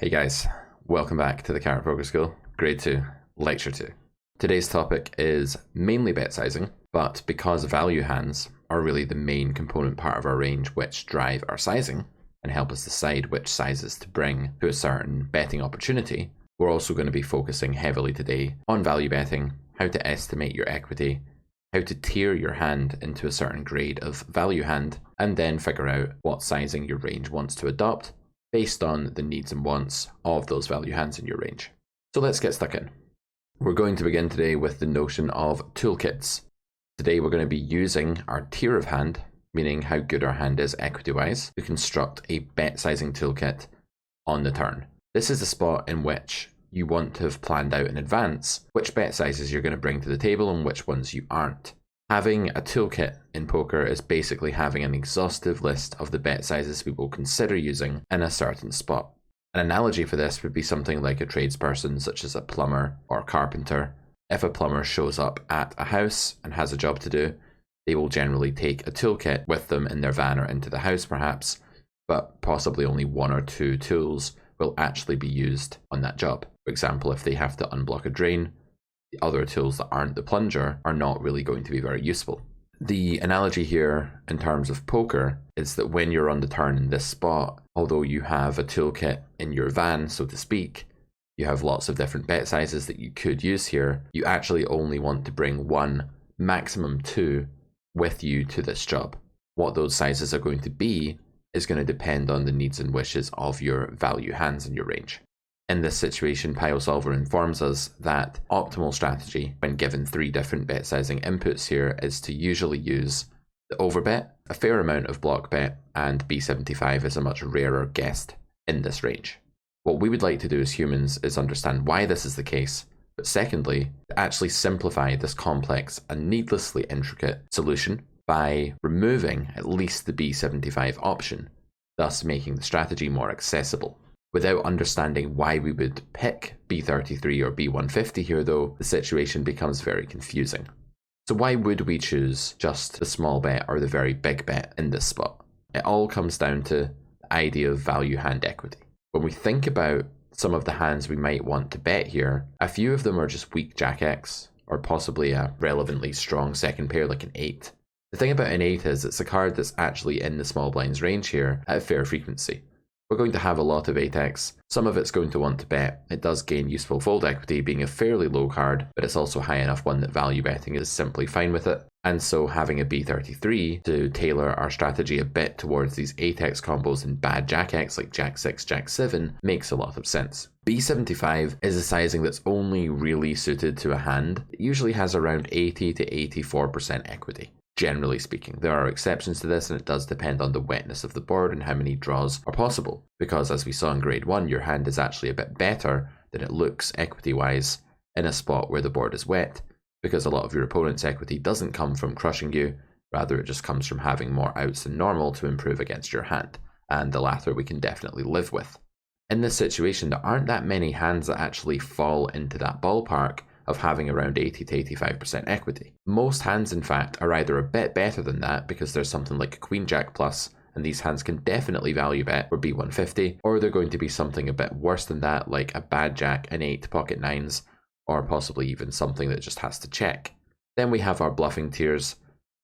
Hey guys, welcome back to the Carrot Poker School, Grade 2, Lecture 2. Today's topic is mainly bet sizing, but because value hands are really the main component part of our range which drive our sizing and help us decide which sizes to bring to a certain betting opportunity, we're also going to be focusing heavily today on value betting, how to estimate your equity, how to tier your hand into a certain grade of value hand, and then figure out what sizing your range wants to adopt based on the needs and wants of those value hands in your range. So let's get stuck in. We're going to begin today with the notion of toolkits. Today we're going to be using our tier of hand, meaning how good our hand is equity-wise, to construct a bet sizing toolkit on the turn. This is the spot in which you want to have planned out in advance which bet sizes you're going to bring to the table and which ones you aren't. Having a toolkit in poker is basically having an exhaustive list of the bet sizes we will consider using in a certain spot. An analogy for this would be something like a tradesperson such as a plumber or carpenter. If a plumber shows up at a house and has a job to do, they will generally take a toolkit with them in their van or into the house perhaps, but possibly only one or two tools will actually be used on that job. For example, if they have to unblock a drain, the other tools that aren't the plunger are not really going to be very useful. The analogy here in terms of poker is that when you're on the turn in this spot, although you have a toolkit in your van, so to speak, you have lots of different bet sizes that you could use here, you actually only want to bring one, maximum two, with you to this job. What those sizes are going to be is going to depend on the needs and wishes of your value hands in your range. In this situation, Pile Solver informs us that optimal strategy when given three different bet sizing inputs here is to usually use the overbet, a fair amount of block bet, and B75 is a much rarer guest in this range. What we would like to do as humans is understand why this is the case, but secondly, to actually simplify this complex and needlessly intricate solution by removing at least the B75 option, thus making the strategy more accessible. Without understanding why we would pick B33 or B150 here though, the situation becomes very confusing. So why would we choose just the small bet or the very big bet in this spot? It all comes down to the idea of value hand equity. When we think about some of the hands we might want to bet here, a few of them are just weak Jack X, or possibly a relevantly strong second pair like an 8. The thing about an 8 is it's a card that's actually in the small blinds range here at a fair frequency. We're going to have a lot of 8x, some of it's going to want to bet. It does gain useful fold equity being a fairly low card, but it's also high enough one that value betting is simply fine with it. And so having a B33 to tailor our strategy a bit towards these 8x combos and bad Jack X like Jack 6, Jack 7 makes a lot of sense. B75 is a sizing that's only really suited to a hand that usually has around 80 to 84% equity. Generally speaking, there are exceptions to this and it does depend on the wetness of the board and how many draws are possible, because as we saw in grade 1, your hand is actually a bit better than it looks equity-wise in a spot where the board is wet, because a lot of your opponent's equity doesn't come from crushing you, rather it just comes from having more outs than normal to improve against your hand, and the latter we can definitely live with. In this situation, there aren't that many hands that actually fall into that ballpark of having around 80 to 85% equity. Most hands, in fact, are either a bit better than that because there's something like a Queen Jack plus, and these hands can definitely value bet for B150, or they're going to be something a bit worse than that, like a bad Jack, an 8, pocket 9s, or possibly even something that just has to check. Then we have our bluffing tiers.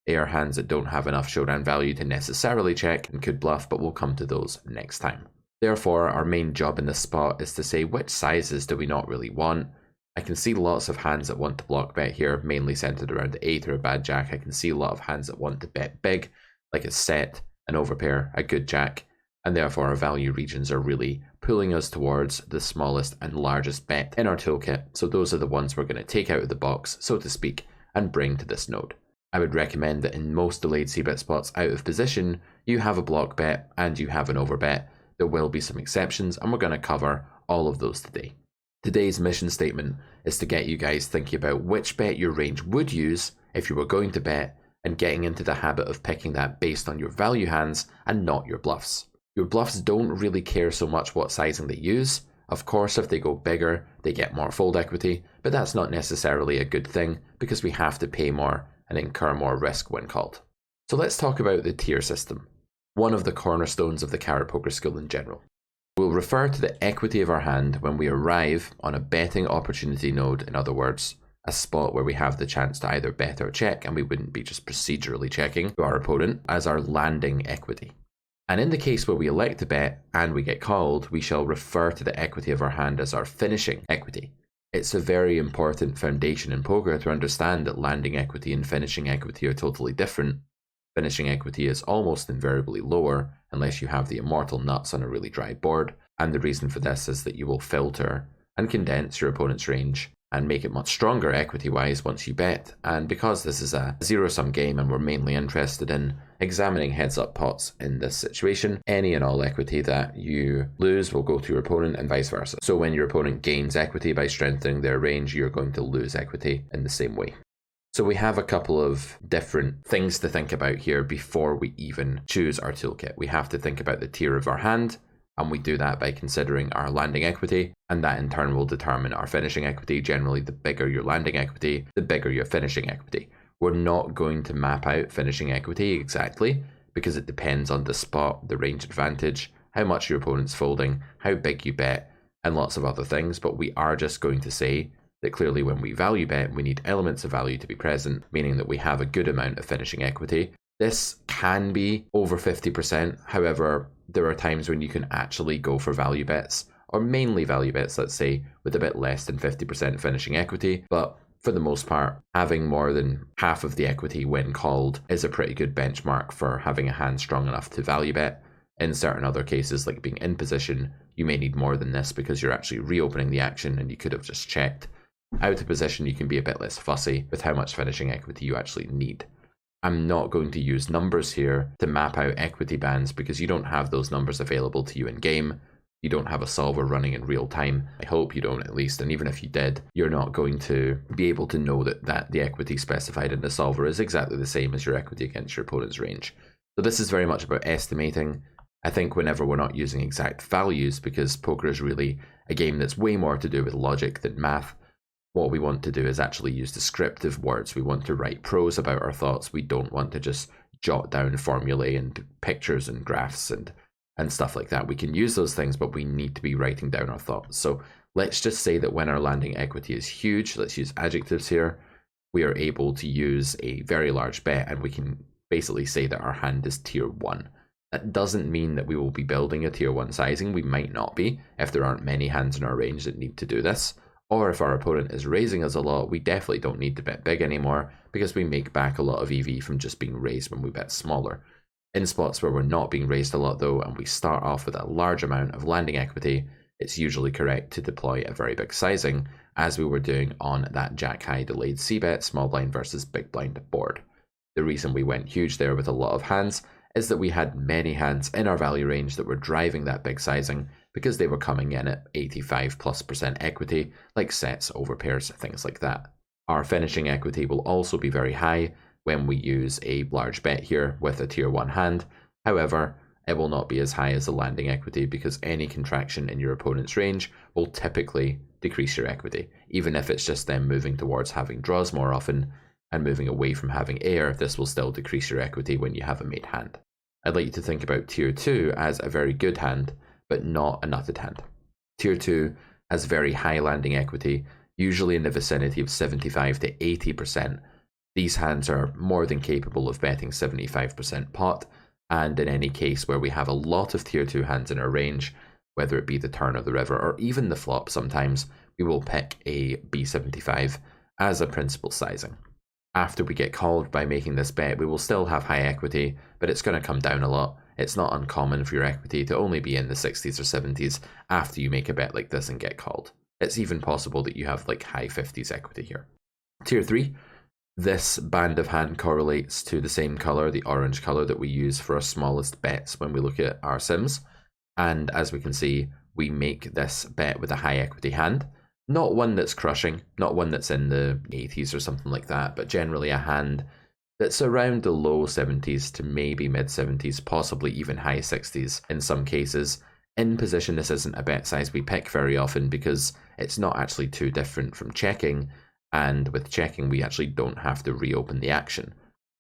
They are hands that don't have enough showdown value to necessarily check and could bluff, but we'll come to those next time. Therefore, our main job in this spot is to say which sizes do we not really want. I can see lots of hands that want to block bet here, mainly centered around the 8 or a bad Jack. I can see a lot of hands that want to bet big, like a set, an overpair, a good Jack, and therefore our value regions are really pulling us towards the smallest and largest bet in our toolkit. So those are the ones we're going to take out of the box, so to speak, and bring to this node. I would recommend that in most delayed c-bet spots out of position, you have a block bet and you have an overbet. There will be some exceptions, and we're going to cover all of those today. Today's mission statement is to get you guys thinking about which bet your range would use if you were going to bet, and getting into the habit of picking that based on your value hands and not your bluffs. Your bluffs don't really care so much what sizing they use. Of course, if they go bigger, they get more fold equity, but that's not necessarily a good thing because we have to pay more and incur more risk when called. So let's talk about the tier system, one of the cornerstones of the Carrot Poker School in general. We'll refer to the equity of our hand when we arrive on a betting opportunity node, in other words, a spot where we have the chance to either bet or check, and we wouldn't be just procedurally checking to our opponent, as our landing equity. And in the case where we elect to bet and we get called, we shall refer to the equity of our hand as our finishing equity. It's a very important foundation in poker to understand that landing equity and finishing equity are totally different. Finishing equity is almost invariably lower unless you have the immortal nuts on a really dry board, and the reason for this is that you will filter and condense your opponent's range and make it much stronger equity-wise once you bet. And because this is a zero-sum game and we're mainly interested in examining heads-up pots in this situation, any and all equity that you lose will go to your opponent and vice versa. So when your opponent gains equity by strengthening their range, you're going to lose equity in the same way. So we have a couple of different things to think about here before we even choose our toolkit. We have to think about the tier of our hand, and we do that by considering our landing equity, and that in turn will determine our finishing equity. Generally, the bigger your landing equity, the bigger your finishing equity. We're not going to map out finishing equity exactly, because it depends on the spot, the range advantage, how much your opponent's folding, how big you bet, and lots of other things, but we are just going to say that clearly when we value bet, we need elements of value to be present, meaning that we have a good amount of finishing equity. This can be over 50%, however, there are times when you can actually go for value bets, or mainly value bets, let's say, with a bit less than 50% finishing equity, but for the most part, having more than half of the equity when called is a pretty good benchmark for having a hand strong enough to value bet. In certain other cases, like being in position, you may need more than this because you're actually reopening the action and you could have just checked. Out of position, you can be a bit less fussy with how much finishing equity you actually need. I'm not going to use numbers here to map out equity bands because you don't have those numbers available to you in game. You don't have a solver running in real time. I hope you don't, at least, and even if you did, you're not going to be able to know that the equity specified in the solver is exactly the same as your equity against your opponent's range. So this is very much about estimating. I think whenever we're not using exact values, because poker is really a game that's way more to do with logic than math, what we want to do is actually use descriptive words. We want to write prose about our thoughts. We don't want to just jot down formulae and pictures and graphs and stuff like that. We can use those things, but we need to be writing down our thoughts. So let's just say that when our landing equity is huge, let's use adjectives here, we are able to use a very large bet, and we can basically say that our hand is tier 1. That doesn't mean that we will be building a tier 1 sizing. We might not be if there aren't many hands in our range that need to do this. Or if our opponent is raising us a lot, we definitely don't need to bet big anymore because we make back a lot of EV from just being raised when we bet smaller. In spots where we're not being raised a lot though, and we start off with a large amount of landing equity, it's usually correct to deploy a very big sizing, as we were doing on that jack-high delayed c-bet small blind versus big blind board. The reason we went huge there with a lot of hands is that we had many hands in our value range that were driving that big sizing because they were coming in at 85+% equity, like sets, overpairs, things like that. Our finishing equity will also be very high when we use a large bet here with a tier 1 hand. However, it will not be as high as the landing equity because any contraction in your opponent's range will typically decrease your equity. Even if it's just them moving towards having draws more often and moving away from having air, this will still decrease your equity when you have a made hand. I'd like you to think about tier 2 as a very good hand, but not a nutted hand. Tier 2 has very high landing equity, usually in the vicinity of 75 to 80%. These hands are more than capable of betting 75% pot, and in any case where we have a lot of tier 2 hands in our range, whether it be the turn or the river or even the flop sometimes, we will pick a B75 as a principal sizing. After we get called by making this bet, we will still have high equity, but it's going to come down a lot. It's not uncommon for your equity to only be in the 60s or 70s after you make a bet like this and get called. It's even possible that you have like high 50s equity here. Tier 3, this band of hand correlates to the same color, the orange color that we use for our smallest bets when we look at our sims. And as we can see, we make this bet with a high equity hand. Not one that's crushing, not one that's in the 80s or something like that, but generally a hand that's around the low 70s to maybe mid 70s, possibly even high 60s in some cases. In position, this isn't a bet size we pick very often because it's not actually too different from checking, and with checking we actually don't have to reopen the action.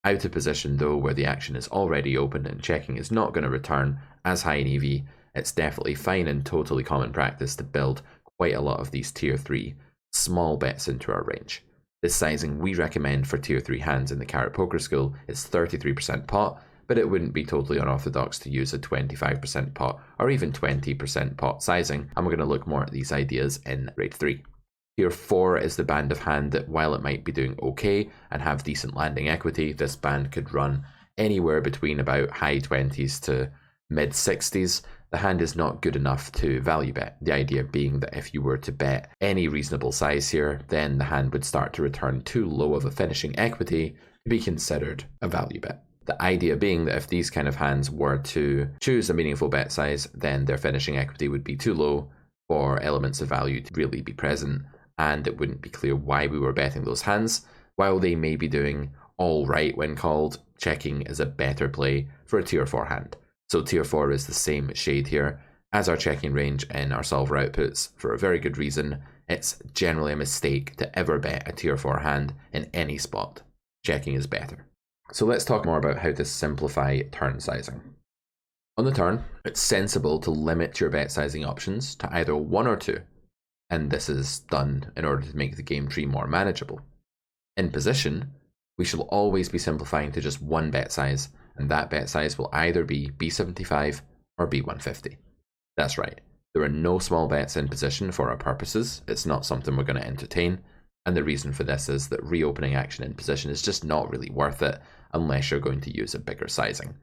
Out of position though, where the action is already open and checking is not going to return as high an EV, it's definitely fine and totally common practice to build quite a lot of these tier 3 small bets into our range. The sizing we recommend for tier 3 hands in the Carrot Poker School is 33% pot, but it wouldn't be totally unorthodox to use a 25% pot or even 20% pot sizing, and we're going to look more at these ideas in grade 3. Tier 4 is the band of hand that, while it might be doing okay and have decent landing equity, this band could run anywhere between about high 20s to mid 60s. The hand is not good enough to value bet. The idea being that if you were to bet any reasonable size here, then the hand would start to return too low of a finishing equity to be considered a value bet. The idea being that if these kind of hands were to choose a meaningful bet size, then their finishing equity would be too low for elements of value to really be present, and it wouldn't be clear why we were betting those hands. While they may be doing all right when called, checking is a better play for a tier 4 hand. So tier 4 is the same shade here as our checking range in our solver outputs for a very good reason. It's generally a mistake to ever bet a tier 4 hand in any spot. Checking is better. So let's talk more about how to simplify turn sizing. On the turn, it's sensible to limit your bet sizing options to either 1 or 2, and this is done in order to make the game tree more manageable. In position, we shall always be simplifying to just one bet size, and that bet size will either be B75 or B150. That's right, there are no small bets in position for our purposes. It's not something we're going to entertain, and the reason for this is that reopening action in position is just not really worth it unless you're going to use a bigger sizing.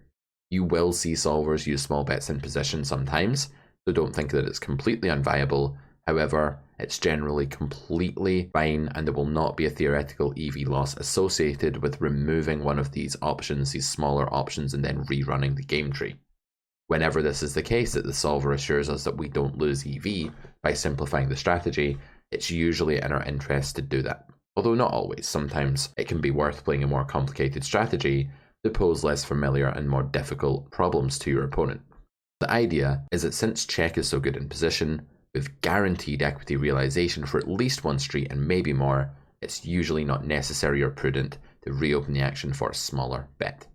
You will see solvers use small bets in position sometimes, so don't think that it's completely unviable. However, it's generally completely fine, and there will not be a theoretical EV loss associated with removing one of these options, these smaller options, and then rerunning the game tree. Whenever this is the case, that the solver assures us that we don't lose EV by simplifying the strategy, it's usually in our interest to do that. Although not always. Sometimes it can be worth playing a more complicated strategy to pose less familiar and more difficult problems to your opponent. The idea is that since check is so good in position, with guaranteed equity realization for at least one street and maybe more, it's usually not necessary or prudent to reopen the action for a smaller bet.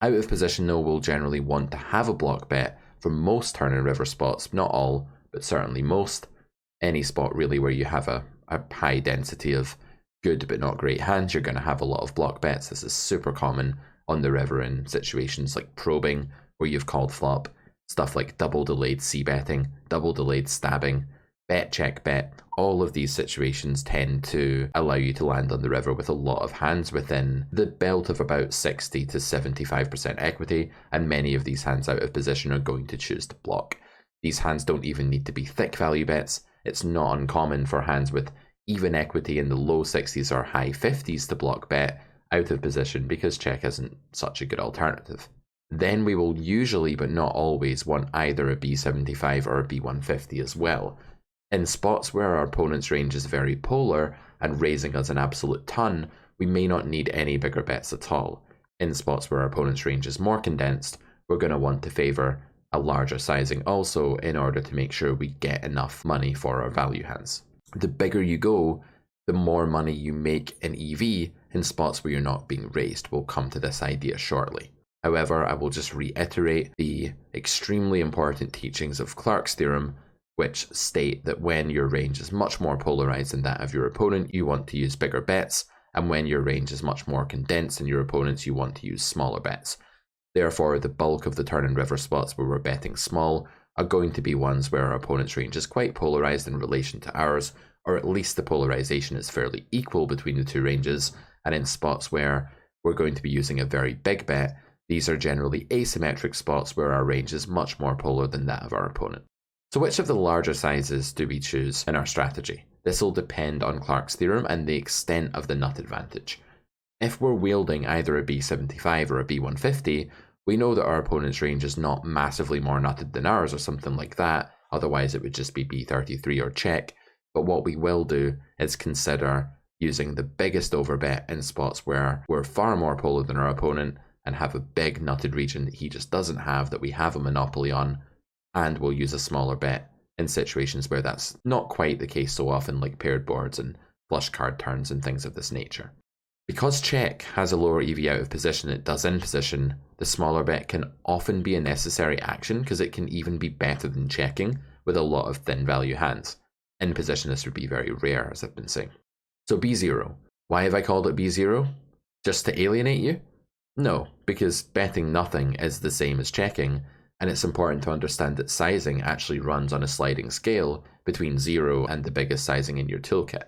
Out of position though, we'll generally want to have a block bet for most turn and river spots, not all, but certainly most. Any spot really where you have a high density of good but not great hands, you're going to have a lot of block bets. This is super common on the river in situations like probing, where you've called flop. Stuff like double delayed c-betting, double delayed stabbing, bet check bet, all of these situations tend to allow you to land on the river with a lot of hands within the belt of about 60 to 75% equity, and many of these hands out of position are going to choose to block. These hands don't even need to be thick value bets. It's not uncommon for hands with even equity in the low 60s or high 50s to block bet out of position because check isn't such a good alternative. Then we will usually, but not always, want either a B75 or a B150 as well. In spots where our opponent's range is very polar and raising us an absolute ton, we may not need any bigger bets at all. In spots where our opponent's range is more condensed, we're going to want to favour a larger sizing also in order to make sure we get enough money for our value hands. The bigger you go, the more money you make in EV in spots where you're not being raised. We'll come to this idea shortly. However, I will just reiterate the extremely important teachings of Clark's theorem, which state that when your range is much more polarized than that of your opponent, you want to use bigger bets, and when your range is much more condensed than your opponent's, you want to use smaller bets. Therefore, the bulk of the turn and river spots where we're betting small are going to be ones where our opponent's range is quite polarized in relation to ours, or at least the polarization is fairly equal between the two ranges, and in spots where we're going to be using a very big bet, these are generally asymmetric spots where our range is much more polar than that of our opponent. So which of the larger sizes do we choose in our strategy? This will depend on Clark's theorem and the extent of the nut advantage. If we're wielding either a B75 or a B150, we know that our opponent's range is not massively more nutted than ours or something like that, otherwise it would just be B33 or check. But what we will do is consider using the biggest overbet in spots where we're far more polar than our opponent and have a big nutted region that he just doesn't have, that we have a monopoly on, and we'll use a smaller bet in situations where that's not quite the case so often, like paired boards and flush card turns and things of this nature. Because check has a lower EV out of position than it does in position, the smaller bet can often be a necessary action because it can even be better than checking with a lot of thin value hands. In position, this would be very rare, as I've been saying. So B0. Why have I called it B0? Just to alienate you? No, because betting nothing is the same as checking, and it's important to understand that sizing actually runs on a sliding scale between 0 and the biggest sizing in your toolkit.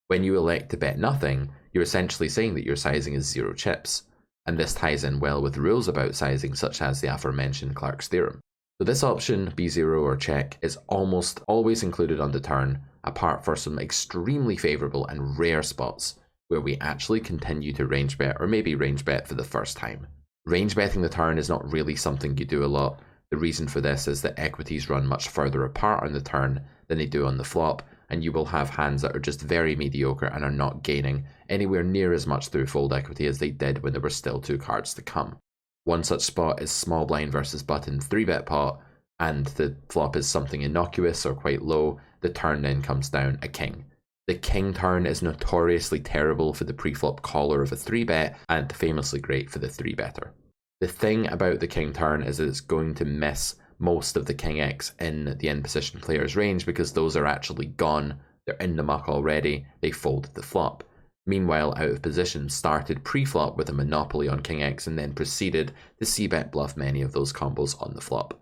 When you elect to bet nothing, you're essentially saying that your sizing is 0 chips, and this ties in well with rules about sizing such as the aforementioned Clark's theorem. So this option, B0 or check, is almost always included on the turn, apart for some extremely favourable and rare spots where we actually continue to range bet or maybe range bet for the first time. Range betting the turn is not really something you do a lot. The reason for this is that equities run much further apart on the turn than they do on the flop, and you will have hands that are just very mediocre and are not gaining anywhere near as much through fold equity as they did when there were still 2 cards to come. One such spot is small blind versus button 3-bet pot, and the flop is something innocuous or quite low. The turn then comes down a king. The king turn is notoriously terrible for the pre-flop caller of a 3-bet and famously great for the 3-better. The thing about the king turn is that it's going to miss most of the king X in the in position player's range because those are actually gone, they're in the muck already, they folded the flop. Meanwhile, out of position started pre-flop with a monopoly on king X and then proceeded to c-bet bluff many of those combos on the flop.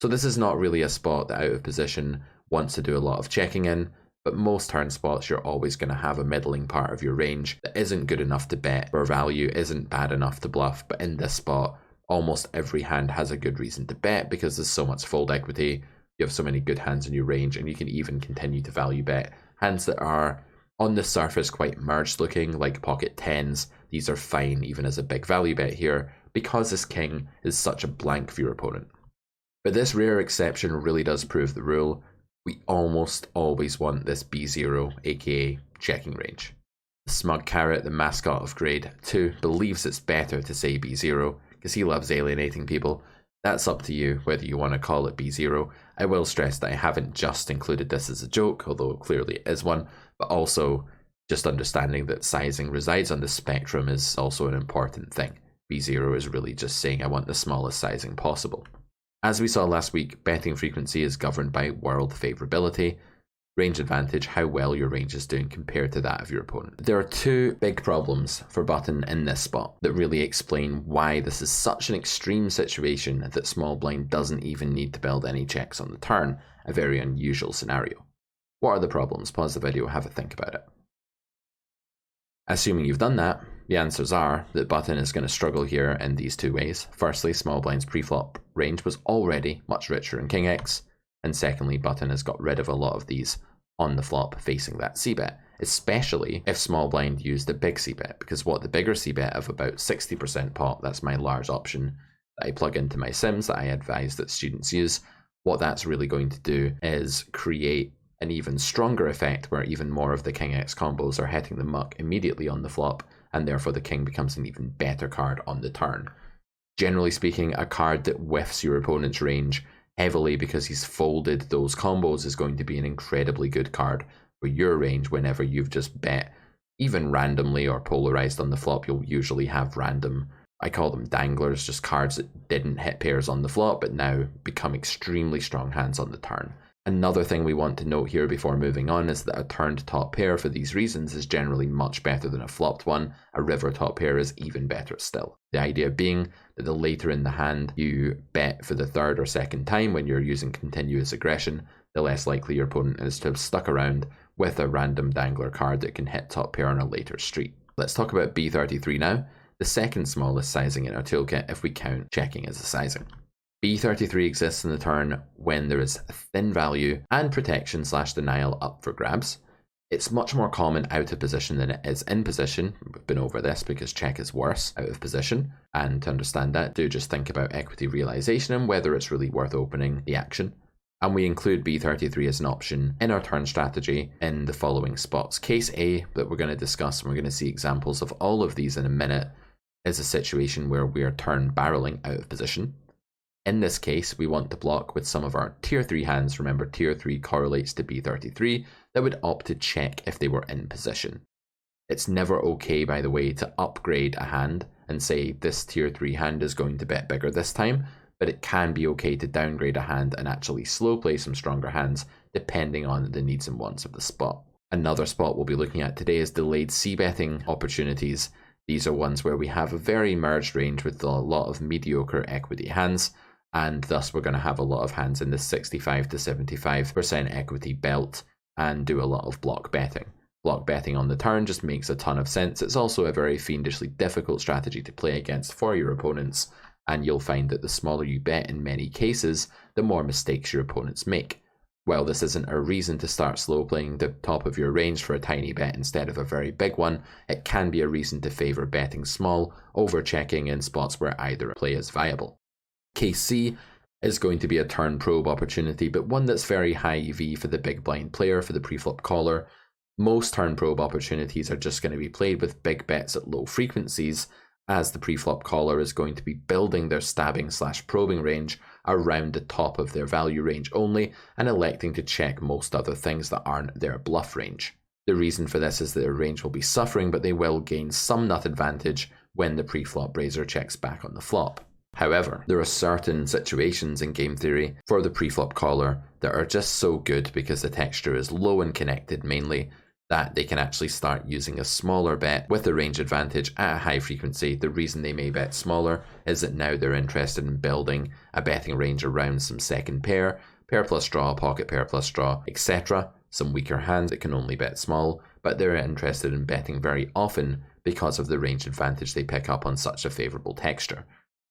So this is not really a spot that out of position wants to do a lot of checking in, but most turn spots you're always going to have a middling part of your range that isn't good enough to bet or value, isn't bad enough to bluff, but in this spot almost every hand has a good reason to bet because there's so much fold equity, you have so many good hands in your range, and you can even continue to value bet hands that are on the surface quite merged looking, like pocket tens. These are fine even as a big value bet here because this king is such a blank for your opponent. But this rare exception really does prove the rule. We almost always want this B0, aka checking range. The smug carrot, the mascot of grade 2, believes it's better to say B0 because he loves alienating people. That's up to you whether you want to call it B0. I will stress that I haven't just included this as a joke, although clearly it is one, but also just understanding that sizing resides on the spectrum is also an important thing. B0 is really just saying I want the smallest sizing possible. As we saw last week, betting frequency is governed by world favourability, range advantage, how well your range is doing compared to that of your opponent. There are 2 big problems for button in this spot that really explain why this is such an extreme situation that small blind doesn't even need to build any checks on the turn, a very unusual scenario. What are the problems? Pause the video, have a think about it. Assuming you've done that, the answers are that button is going to struggle here in these 2 ways. Firstly, small blind's pre-flop range was already much richer in king X, and secondly, button has got rid of a lot of these on the flop facing that c-bet, especially if small blind used a big c-bet, because what the bigger c-bet of about 60% pot, that's my large option that I plug into my sims that I advise that students use, what that's really going to do is create an even stronger effect where even more of the king X combos are hitting the muck immediately on the flop, and therefore the king becomes an even better card on the turn. Generally speaking, a card that whiffs your opponent's range heavily because he's folded those combos is going to be an incredibly good card for your range whenever you've just bet, even randomly or polarized on the flop. You'll usually have random, I call them danglers, just cards that didn't hit pairs on the flop but now become extremely strong hands on the turn. Another thing we want to note here before moving on is that a turned top pair for these reasons is generally much better than a flopped one. A river top pair is even better still. The idea being that the later in the hand you bet for the 3rd or 2nd time when you're using continuous aggression, the less likely your opponent is to have stuck around with a random dangler card that can hit top pair on a later street. Let's talk about B33 now, the second smallest sizing in our toolkit if we count checking as a sizing. B33 exists in the turn when there is thin value and protection / denial up for grabs. It's much more common out of position than it is in position. We've been over this because check is worse out of position. And to understand that, do just think about equity realization and whether it's really worth opening the action. And we include B33 as an option in our turn strategy in the following spots. Case A that we're going to discuss, and we're going to see examples of all of these in a minute, is a situation where we are turn barreling out of position. In this case, we want to block with some of our tier 3 hands. Remember, tier 3 correlates to B33 that would opt to check if they were in position. It's never okay, by the way, to upgrade a hand and say this tier 3 hand is going to bet bigger this time, but it can be okay to downgrade a hand and actually slow play some stronger hands depending on the needs and wants of the spot. Another spot we'll be looking at today is delayed c-betting opportunities. These are ones where we have a very merged range with a lot of mediocre equity hands, and thus we're going to have a lot of hands in the 65 to 75% equity belt and do a lot of block betting. Block betting on the turn just makes a ton of sense. It's also a very fiendishly difficult strategy to play against for your opponents, and you'll find that the smaller you bet in many cases, the more mistakes your opponents make. While this isn't a reason to start slow playing the top of your range for a tiny bet instead of a very big one, it can be a reason to favour betting small over checking in spots where either play is viable. Case C is going to be a turn probe opportunity, but one that's very high EV for the big blind player for the preflop caller. Most turn probe opportunities are just going to be played with big bets at low frequencies, as the preflop caller is going to be building their stabbing/probing range around the top of their value range only and electing to check most other things that aren't their bluff range. The reason for this is that their range will be suffering, but they will gain some nut advantage when the preflop raiser checks back on the flop. However, there are certain situations in game theory for the preflop caller that are just so good because the texture is low and connected mainly, that they can actually start using a smaller bet with a range advantage at a high frequency. The reason they may bet smaller is that now they're interested in building a betting range around some second pair, pair plus draw, pocket pair plus draw, etc. Some weaker hands that can only bet small, but they're interested in betting very often because of the range advantage they pick up on such a favourable texture.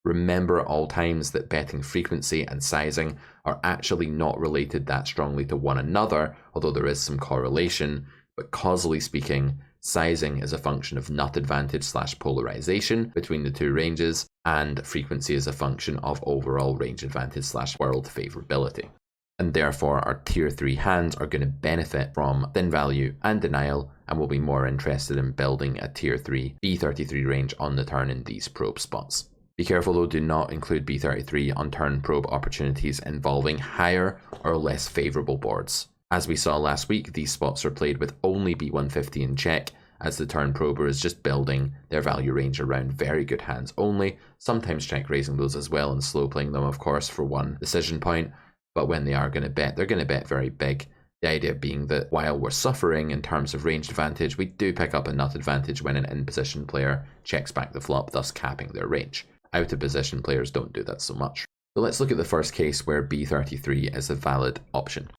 Remember at all times that betting frequency and sizing are actually not related that strongly to one another, although there is some correlation. But causally speaking, sizing is a function of nut advantage/polarization between the two ranges, and frequency is a function of overall range advantage/world favorability. And therefore, our tier 3 hands are going to benefit from thin value and denial, and will be more interested in building a tier 3 B33 range on the turn in these probe spots. Be careful though, do not include B33 on turn probe opportunities involving higher or less favorable boards. As we saw last week, these spots are played with only B150 in check, as the turn prober is just building their value range around very good hands only, sometimes check raising those as well and slow playing them of course for one decision point, but when they are going to bet, they're going to bet very big. The idea being that while we're suffering in terms of range advantage, we do pick up a nut advantage when an in-position player checks back the flop, thus capping their range. Out-of-position players don't do that so much. So let's look at the first case where B33 is a valid option.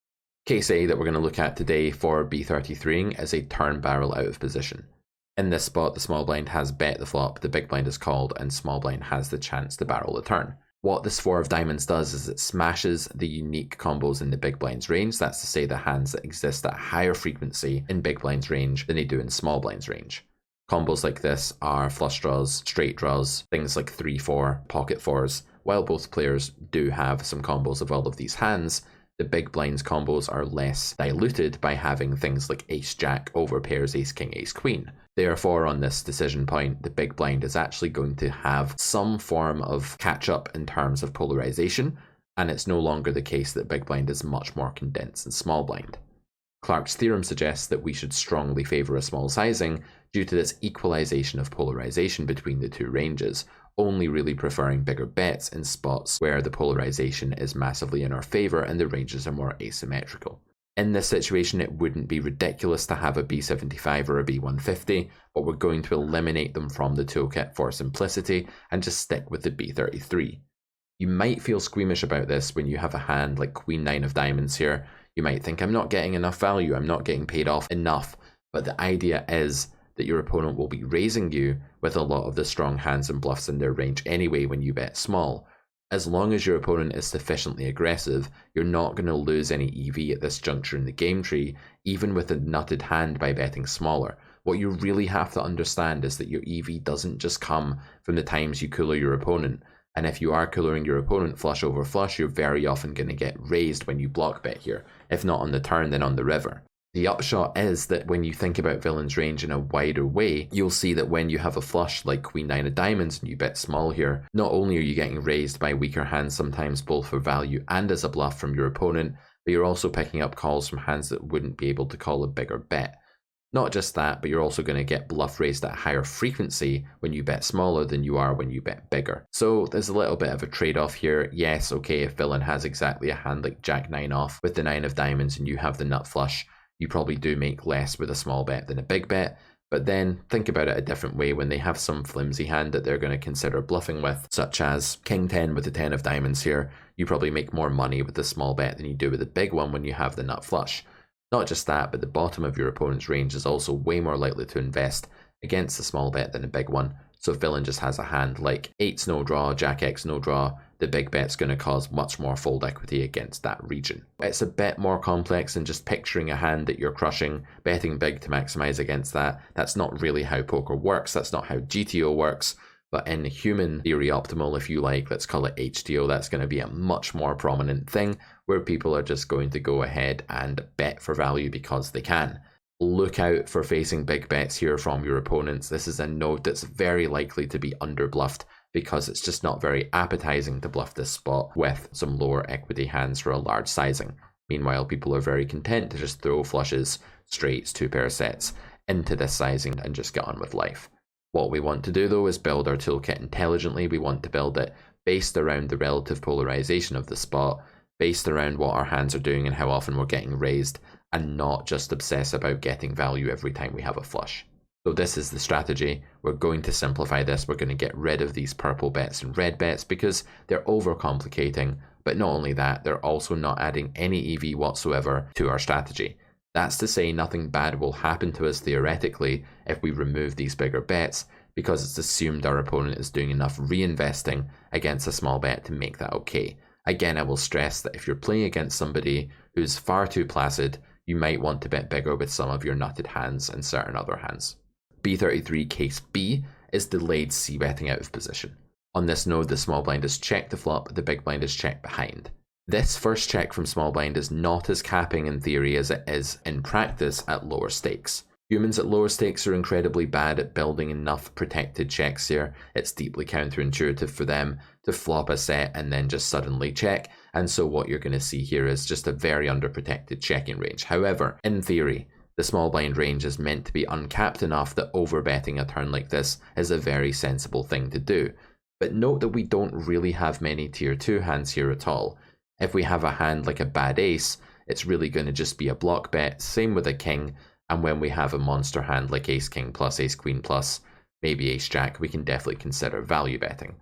Case A that we're going to look at today for B33ing is a turn barrel out of position. In this spot, the small blind has bet the flop, the big blind is called, and small blind has the chance to barrel the turn. What this 4 of diamonds does is it smashes the unique combos in the big blind's range, that's to say the hands that exist at higher frequency in big blind's range than they do in small blind's range. Combos like this are flush draws, straight draws, things like 3-4, pocket 4s. While both players do have some combos of all of these hands, the big blind's combos are less diluted by having things like ace-jack over pairs ace-king, ace-queen. Therefore, on this decision point, the big blind is actually going to have some form of catch-up in terms of polarization, and it's no longer the case that big blind is much more condensed than small blind. Clark's theorem suggests that we should strongly favour a small sizing due to this equalization of polarization between the two ranges, only really preferring bigger bets in spots where the polarization is massively in our favour and the ranges are more asymmetrical. In this situation, it wouldn't be ridiculous to have a B75 or a B150, but we're going to eliminate them from the toolkit for simplicity and just stick with the B33. You might feel squeamish about this when you have a hand like Queen 9 of diamonds here. You might think, I'm not getting enough value, I'm not getting paid off enough, but the idea is that your opponent will be raising you with a lot of the strong hands and bluffs in their range anyway when you bet small. As long as your opponent is sufficiently aggressive, you're not going to lose any EV at this juncture in the game tree, even with a nutted hand by betting smaller. What you really have to understand is that your EV doesn't just come from the times you cooler your opponent, and if you are coolering your opponent flush over flush, you're very often going to get raised when you block bet here, if not on the turn then on the river. The upshot is that when you think about villain's range in a wider way, you'll see that when you have a flush like Queen 9 of diamonds and you bet small here, not only are you getting raised by weaker hands sometimes both for value and as a bluff from your opponent, but you're also picking up calls from hands that wouldn't be able to call a bigger bet. Not just that, but you're also going to get bluff raised at a higher frequency when you bet smaller than you are when you bet bigger. So there's a little bit of a trade-off here. Yes, okay, if villain has exactly a hand like Jack 9 off with the 9 of diamonds and you have the nut flush, you probably do make less with a small bet than a big bet. But then think about it a different way. When they have some flimsy hand that they're going to consider bluffing with, such as King 10 with the 10 of diamonds here, you probably make more money with the small bet than you do with the big one when you have the nut flush. Not just that, but the bottom of your opponent's range is also way more likely to invest against a small bet than a big one. So if villain just has a hand like 8's no draw, Jack X no draw, the big bet's going to cause much more fold equity against that region. It's a bit more complex than just picturing a hand that you're crushing, betting big to maximize against that. That's not really how poker works. That's not how GTO works. But in human theory optimal, if you like, let's call it HTO, that's going to be a much more prominent thing where people are just going to go ahead and bet for value because they can. Look out for facing big bets here from your opponents. This is a node that's very likely to be underbluffed because it's just not very appetizing to bluff this spot with some lower equity hands for a large sizing. Meanwhile, people are very content to just throw flushes, straights, 2-pair sets into this sizing and just get on with life. What we want to do though is build our toolkit intelligently. We want to build it based around the relative polarization of the spot, based around what our hands are doing and how often we're getting raised, and not just obsess about getting value every time we have a flush. So this is the strategy. We're going to simplify this. We're going to get rid of these purple bets and red bets because they're overcomplicating, but not only that, they're also not adding any EV whatsoever to our strategy. That's to say nothing bad will happen to us theoretically if we remove these bigger bets, because it's assumed our opponent is doing enough reinvesting against a small bet to make that okay. Again, I will stress that if you're playing against somebody who's far too placid, you might want to bet bigger with some of your nutted hands and certain other hands. B33 case B is delayed c-betting out of position. On this node, the small blind is checked to flop, the big blind is checked behind. This first check from small blind is not as capping in theory as it is in practice at lower stakes. Humans at lower stakes are incredibly bad at building enough protected checks here. It's deeply counterintuitive for them to flop a set and then just suddenly check, and so what you're going to see here is just a very underprotected checking range. However, in theory, the small blind range is meant to be uncapped enough that overbetting a turn like this is a very sensible thing to do. But note that we don't really have many tier 2 hands here at all. If we have a hand like a bad ace, it's really going to just be a block bet, same with a king, and when we have a monster hand like ace king plus, ace queen plus, maybe ace jack, we can definitely consider value betting.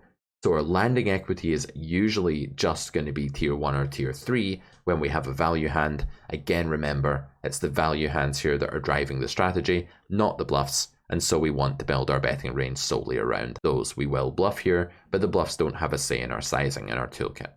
So our landing equity is usually just going to be tier 1 or tier 3 when we have a value hand. Again, remember, it's the value hands here that are driving the strategy, not the bluffs, and so we want to build our betting range solely around those. We will bluff here, but the bluffs don't have a say in our sizing in our toolkit.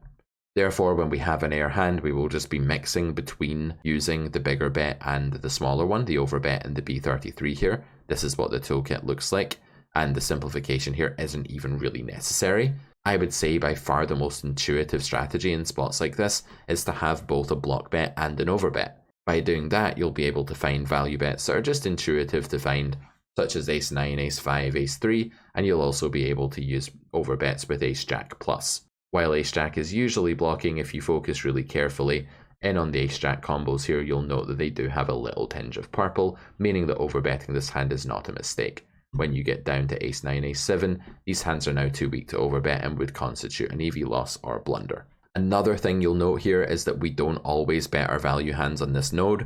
Therefore, when we have an air hand, we will just be mixing between using the bigger bet and the smaller one, the overbet and the B33 here. This is what the toolkit looks like, and the simplification here isn't even really necessary. I would say by far the most intuitive strategy in spots like this is to have both a block bet and an overbet. By doing that, you'll be able to find value bets that are just intuitive to find, such as ace 9, ace 5, ace 3, and you'll also be able to use overbets with ace jack plus. While ace jack is usually blocking, if you focus really carefully in on the ace jack combos here, you'll note that they do have a little tinge of purple, meaning that overbetting this hand is not a mistake. When you get down to ace 9, ace 7, these hands are now too weak to overbet and would constitute an EV loss or blunder. Another thing you'll note here is that we don't always bet our value hands on this node.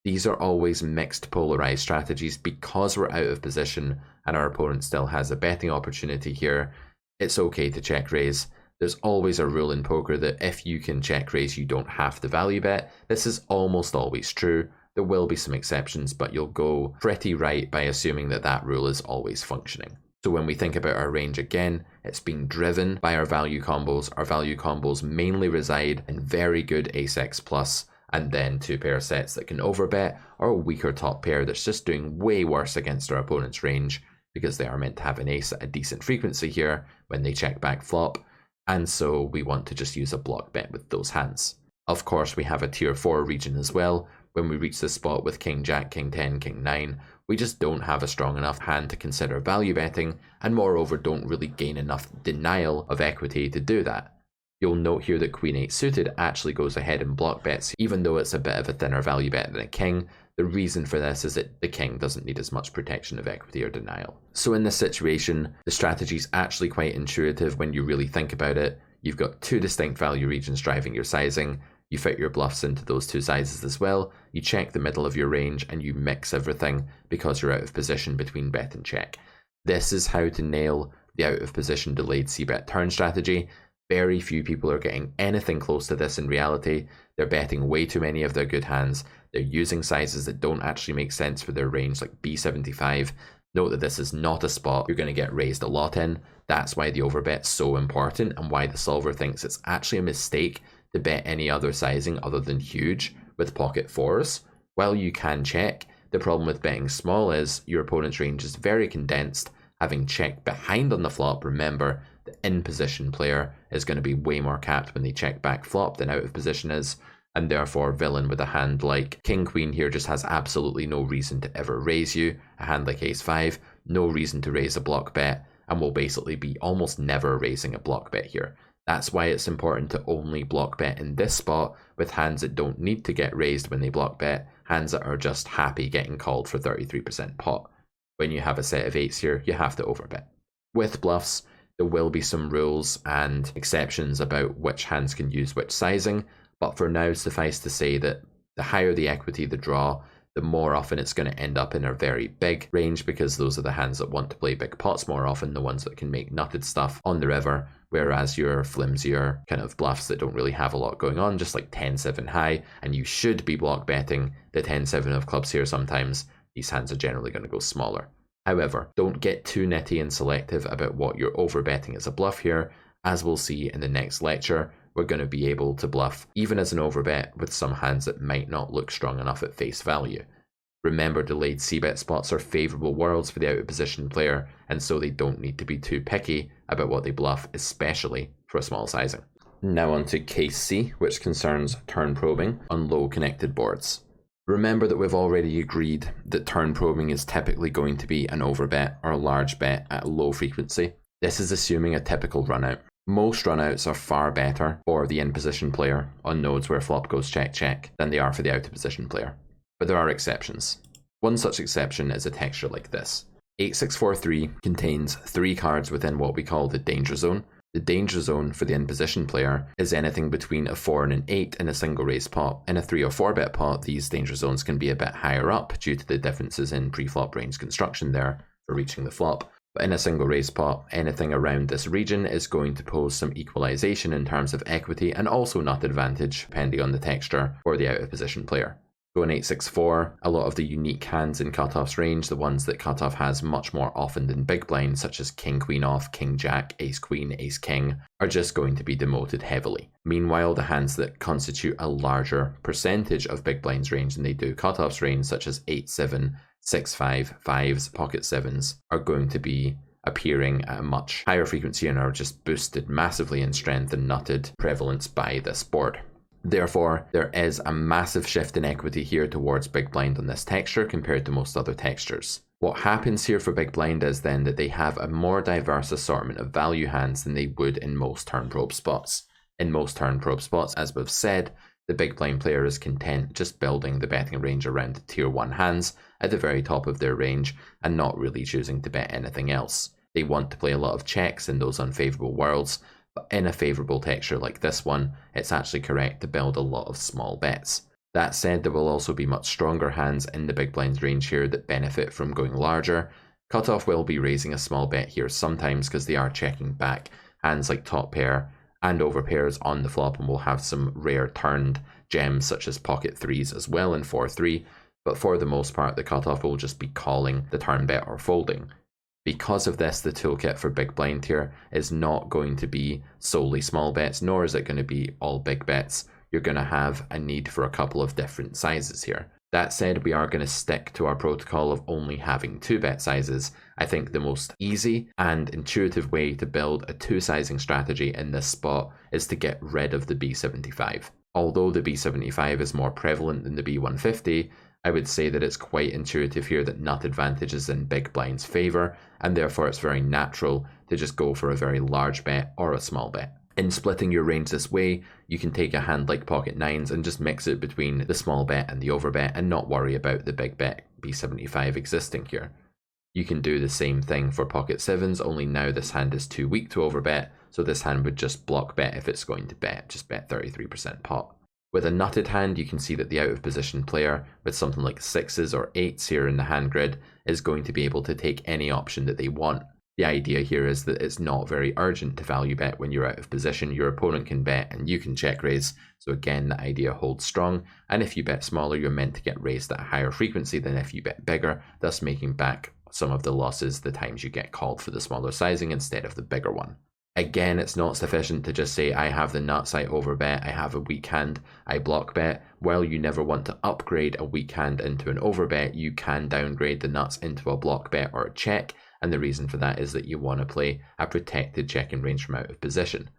These are always mixed polarized strategies because we're out of position and our opponent still has a betting opportunity here. It's okay to check raise. There's always a rule in poker that if you can check raise, you don't have to value bet. This is almost always true. There will be some exceptions, but you'll go pretty right by assuming that that rule is always functioning. So when we think about our range again, it's being driven by our value combos. Our value combos mainly reside in very good ace-x plus, and then 2-pair sets that can overbet, or a weaker top pair that's just doing way worse against our opponent's range because they are meant to have an ace at a decent frequency here when they check back flop. And so we want to just use a block bet with those hands. Of course, we have a tier 4 region as well. When we reach this spot with king jack, king 10, king 9, we just don't have a strong enough hand to consider value betting, and moreover don't really gain enough denial of equity to do that. You'll note here that Queen 8 suited actually goes ahead and block bets, even though it's a bit of a thinner value bet than a king. The reason for this is that the king doesn't need as much protection of equity or denial. So in this situation, the strategy is actually quite intuitive when you really think about it. You've got two distinct value regions driving your sizing. You fit your bluffs into those two sizes as well. You check the middle of your range and you mix everything because you're out of position between bet and check. This is how to nail the out of position delayed c-bet turn strategy. Very few people are getting anything close to this in reality. They're betting way too many of their good hands. They're using sizes that don't actually make sense for their range, like B75. Note that this is not a spot you're going to get raised a lot in. That's why the overbet's so important and why the solver thinks it's actually a mistake to bet any other sizing other than huge with pocket fours. While you can check, the problem with betting small is your opponent's range is very condensed. Having check behind on the flop, remember, the in position player is going to be way more capped when they check back flop than out of position is, and therefore villain with a hand like King Queen here just has absolutely no reason to ever raise you. A hand like Ace 5, no reason to raise a block bet, and will basically be almost never raising a block bet here. That's why it's important to only block bet in this spot with hands that don't need to get raised when they block bet, hands that are just happy getting called for 33% pot. When you have a set of 8s here, you have to overbet. With bluffs, there will be some rules and exceptions about which hands can use which sizing, but for now, suffice to say that the higher the equity the draw, the more often it's going to end up in a very big range, because those are the hands that want to play big pots more often, the ones that can make nutted stuff on the river, whereas your flimsier kind of bluffs that don't really have a lot going on, just like 10-7 high, and you should be block betting the 10-7 of clubs here sometimes, these hands are generally going to go smaller. However, don't get too nitty and selective about what you're overbetting as a bluff here. As we'll see in the next lecture, we're going to be able to bluff even as an overbet with some hands that might not look strong enough at face value. Remember, delayed c-bet spots are favourable worlds for the out of position player, and so they don't need to be too picky about what they bluff, especially for a small sizing. Now on to case C, which concerns turn probing on low connected boards. Remember that we've already agreed that turn probing is typically going to be an overbet or a large bet at a low frequency. This is assuming a typical runout. Most runouts are far better for the in-position player on nodes where flop goes check-check than they are for the out-of-position player. But there are exceptions. One such exception is a texture like this. 8643 contains 3 cards within what we call the danger zone. The danger zone for the in-position player is anything between a 4 and an 8 in a single raise pot. In a 3 or 4 bet pot, these danger zones can be a bit higher up due to the differences in pre-flop range construction there for reaching the flop. But in a single raise pot, anything around this region is going to pose some equalization in terms of equity and also nut advantage depending on the texture for the out of position player. So in 864, a lot of the unique hands in cutoff's range, the ones that cutoff has much more often than big blind, such as king queen off, king jack, ace queen, ace king, are just going to be demoted heavily. Meanwhile, the hands that constitute a larger percentage of big blind's range than they do cutoff's range, such as 8-7, 6-5, 5s, pocket 7s, are going to be appearing at a much higher frequency and are just boosted massively in strength and nutted prevalence by this board. Therefore, there is a massive shift in equity here towards big blind on this texture compared to most other textures. What happens here for big blind is then that they have a more diverse assortment of value hands than they would in most turn probe spots. In most turn probe spots, as we've said, the big blind player is content just building the betting range around the tier 1 hands at the very top of their range and not really choosing to bet anything else. They want to play a lot of checks in those unfavourable worlds, but in a favourable texture like this one, it's actually correct to build a lot of small bets. That said, there will also be much stronger hands in the big blind's range here that benefit from going larger. Cutoff will be raising a small bet here sometimes because they are checking back hands like top pair and over pairs on the flop, and will have some rare turned gems such as pocket 3s as well in 4-3, but for the most part the cutoff will just be calling the turn bet or folding. Because of this, the toolkit for big blind here is not going to be solely small bets, nor is it going to be all big bets. You're going to have a need for a couple of different sizes here. That said, we are going to stick to our protocol of only having 2 bet sizes. I think the most easy and intuitive way to build a 2 sizing strategy in this spot is to get rid of the B75. Although the B75 is more prevalent than the B150, I would say that it's quite intuitive here that nut advantage is in big blind's favour, and therefore it's very natural to just go for a very large bet or a small bet. In splitting your range this way, you can take a hand like pocket nines and just mix it between the small bet and the overbet and not worry about the big bet B75 existing here. You can do the same thing for pocket sevens, only now this hand is too weak to overbet, so this hand would just block bet if it's going to bet, just bet 33% pot. With a nutted hand, you can see that the out of position player with something like 6s or 8s here in the hand grid is going to be able to take any option that they want. The idea here is that it's not very urgent to value bet when you're out of position. Your opponent can bet and you can check raise. So again, the idea holds strong. And if you bet smaller, you're meant to get raised at a higher frequency than if you bet bigger, thus making back some of the losses the times you get called for the smaller sizing instead of the bigger one. Again, it's not sufficient to just say, I have the nuts, I overbet, I have a weak hand, I block bet. While you never want to upgrade a weak hand into an overbet, you can downgrade the nuts into a block bet or a check. And the reason for that is that you want to play a protected checking range from out of position.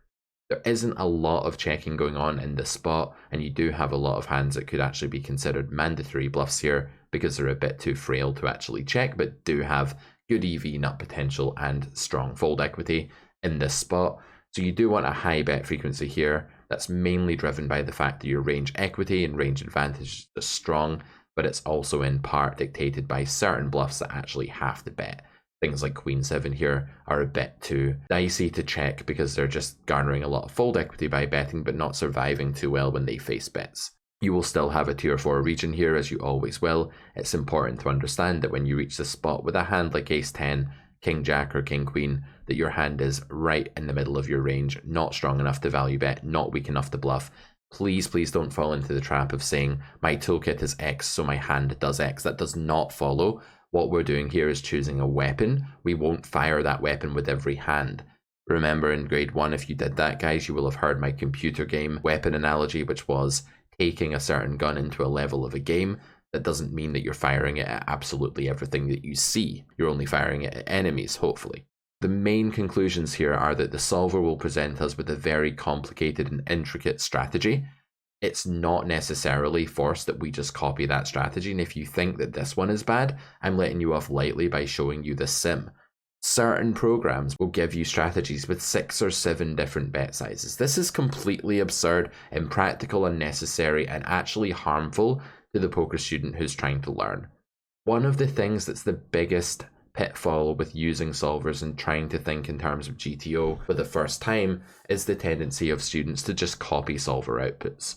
There isn't a lot of checking going on in this spot, and you do have a lot of hands that could actually be considered mandatory bluffs here because they're a bit too frail to actually check, but do have good EV nut potential and strong fold equity in this spot. So you do want a high bet frequency here. That's mainly driven by the fact that your range equity and range advantage is strong, but it's also in part dictated by certain bluffs that actually have to bet. Things like Queen 7 here are a bit too dicey to check because they're just garnering a lot of fold equity by betting but not surviving too well when they face bets. You will still have a tier 4 region here, as you always will. It's important to understand that when you reach the spot with a hand like Ace 10, King Jack or King Queen, that your hand is right in the middle of your range, not strong enough to value bet, not weak enough to bluff. Please don't fall into the trap of saying my toolkit is X so my hand does X. That does not follow. What we're doing here is choosing a weapon. We won't fire that weapon with every hand. Remember in grade 1, if you did that, guys, you will have heard my computer game weapon analogy, which was taking a certain gun into a level of a game. That doesn't mean that you're firing it at absolutely everything that you see. You're only firing it at enemies, hopefully. The main conclusions here are that the solver will present us with a very complicated and intricate strategy. It's not necessarily forced that we just copy that strategy, and if you think that this one is bad, I'm letting you off lightly by showing you the sim. Certain programs will give you strategies with 6 or 7 different bet sizes. This is completely absurd, impractical, unnecessary, and actually harmful to the poker student who's trying to learn. One of the things that's the biggest pitfall with using solvers and trying to think in terms of GTO for the first time is the tendency of students to just copy solver outputs.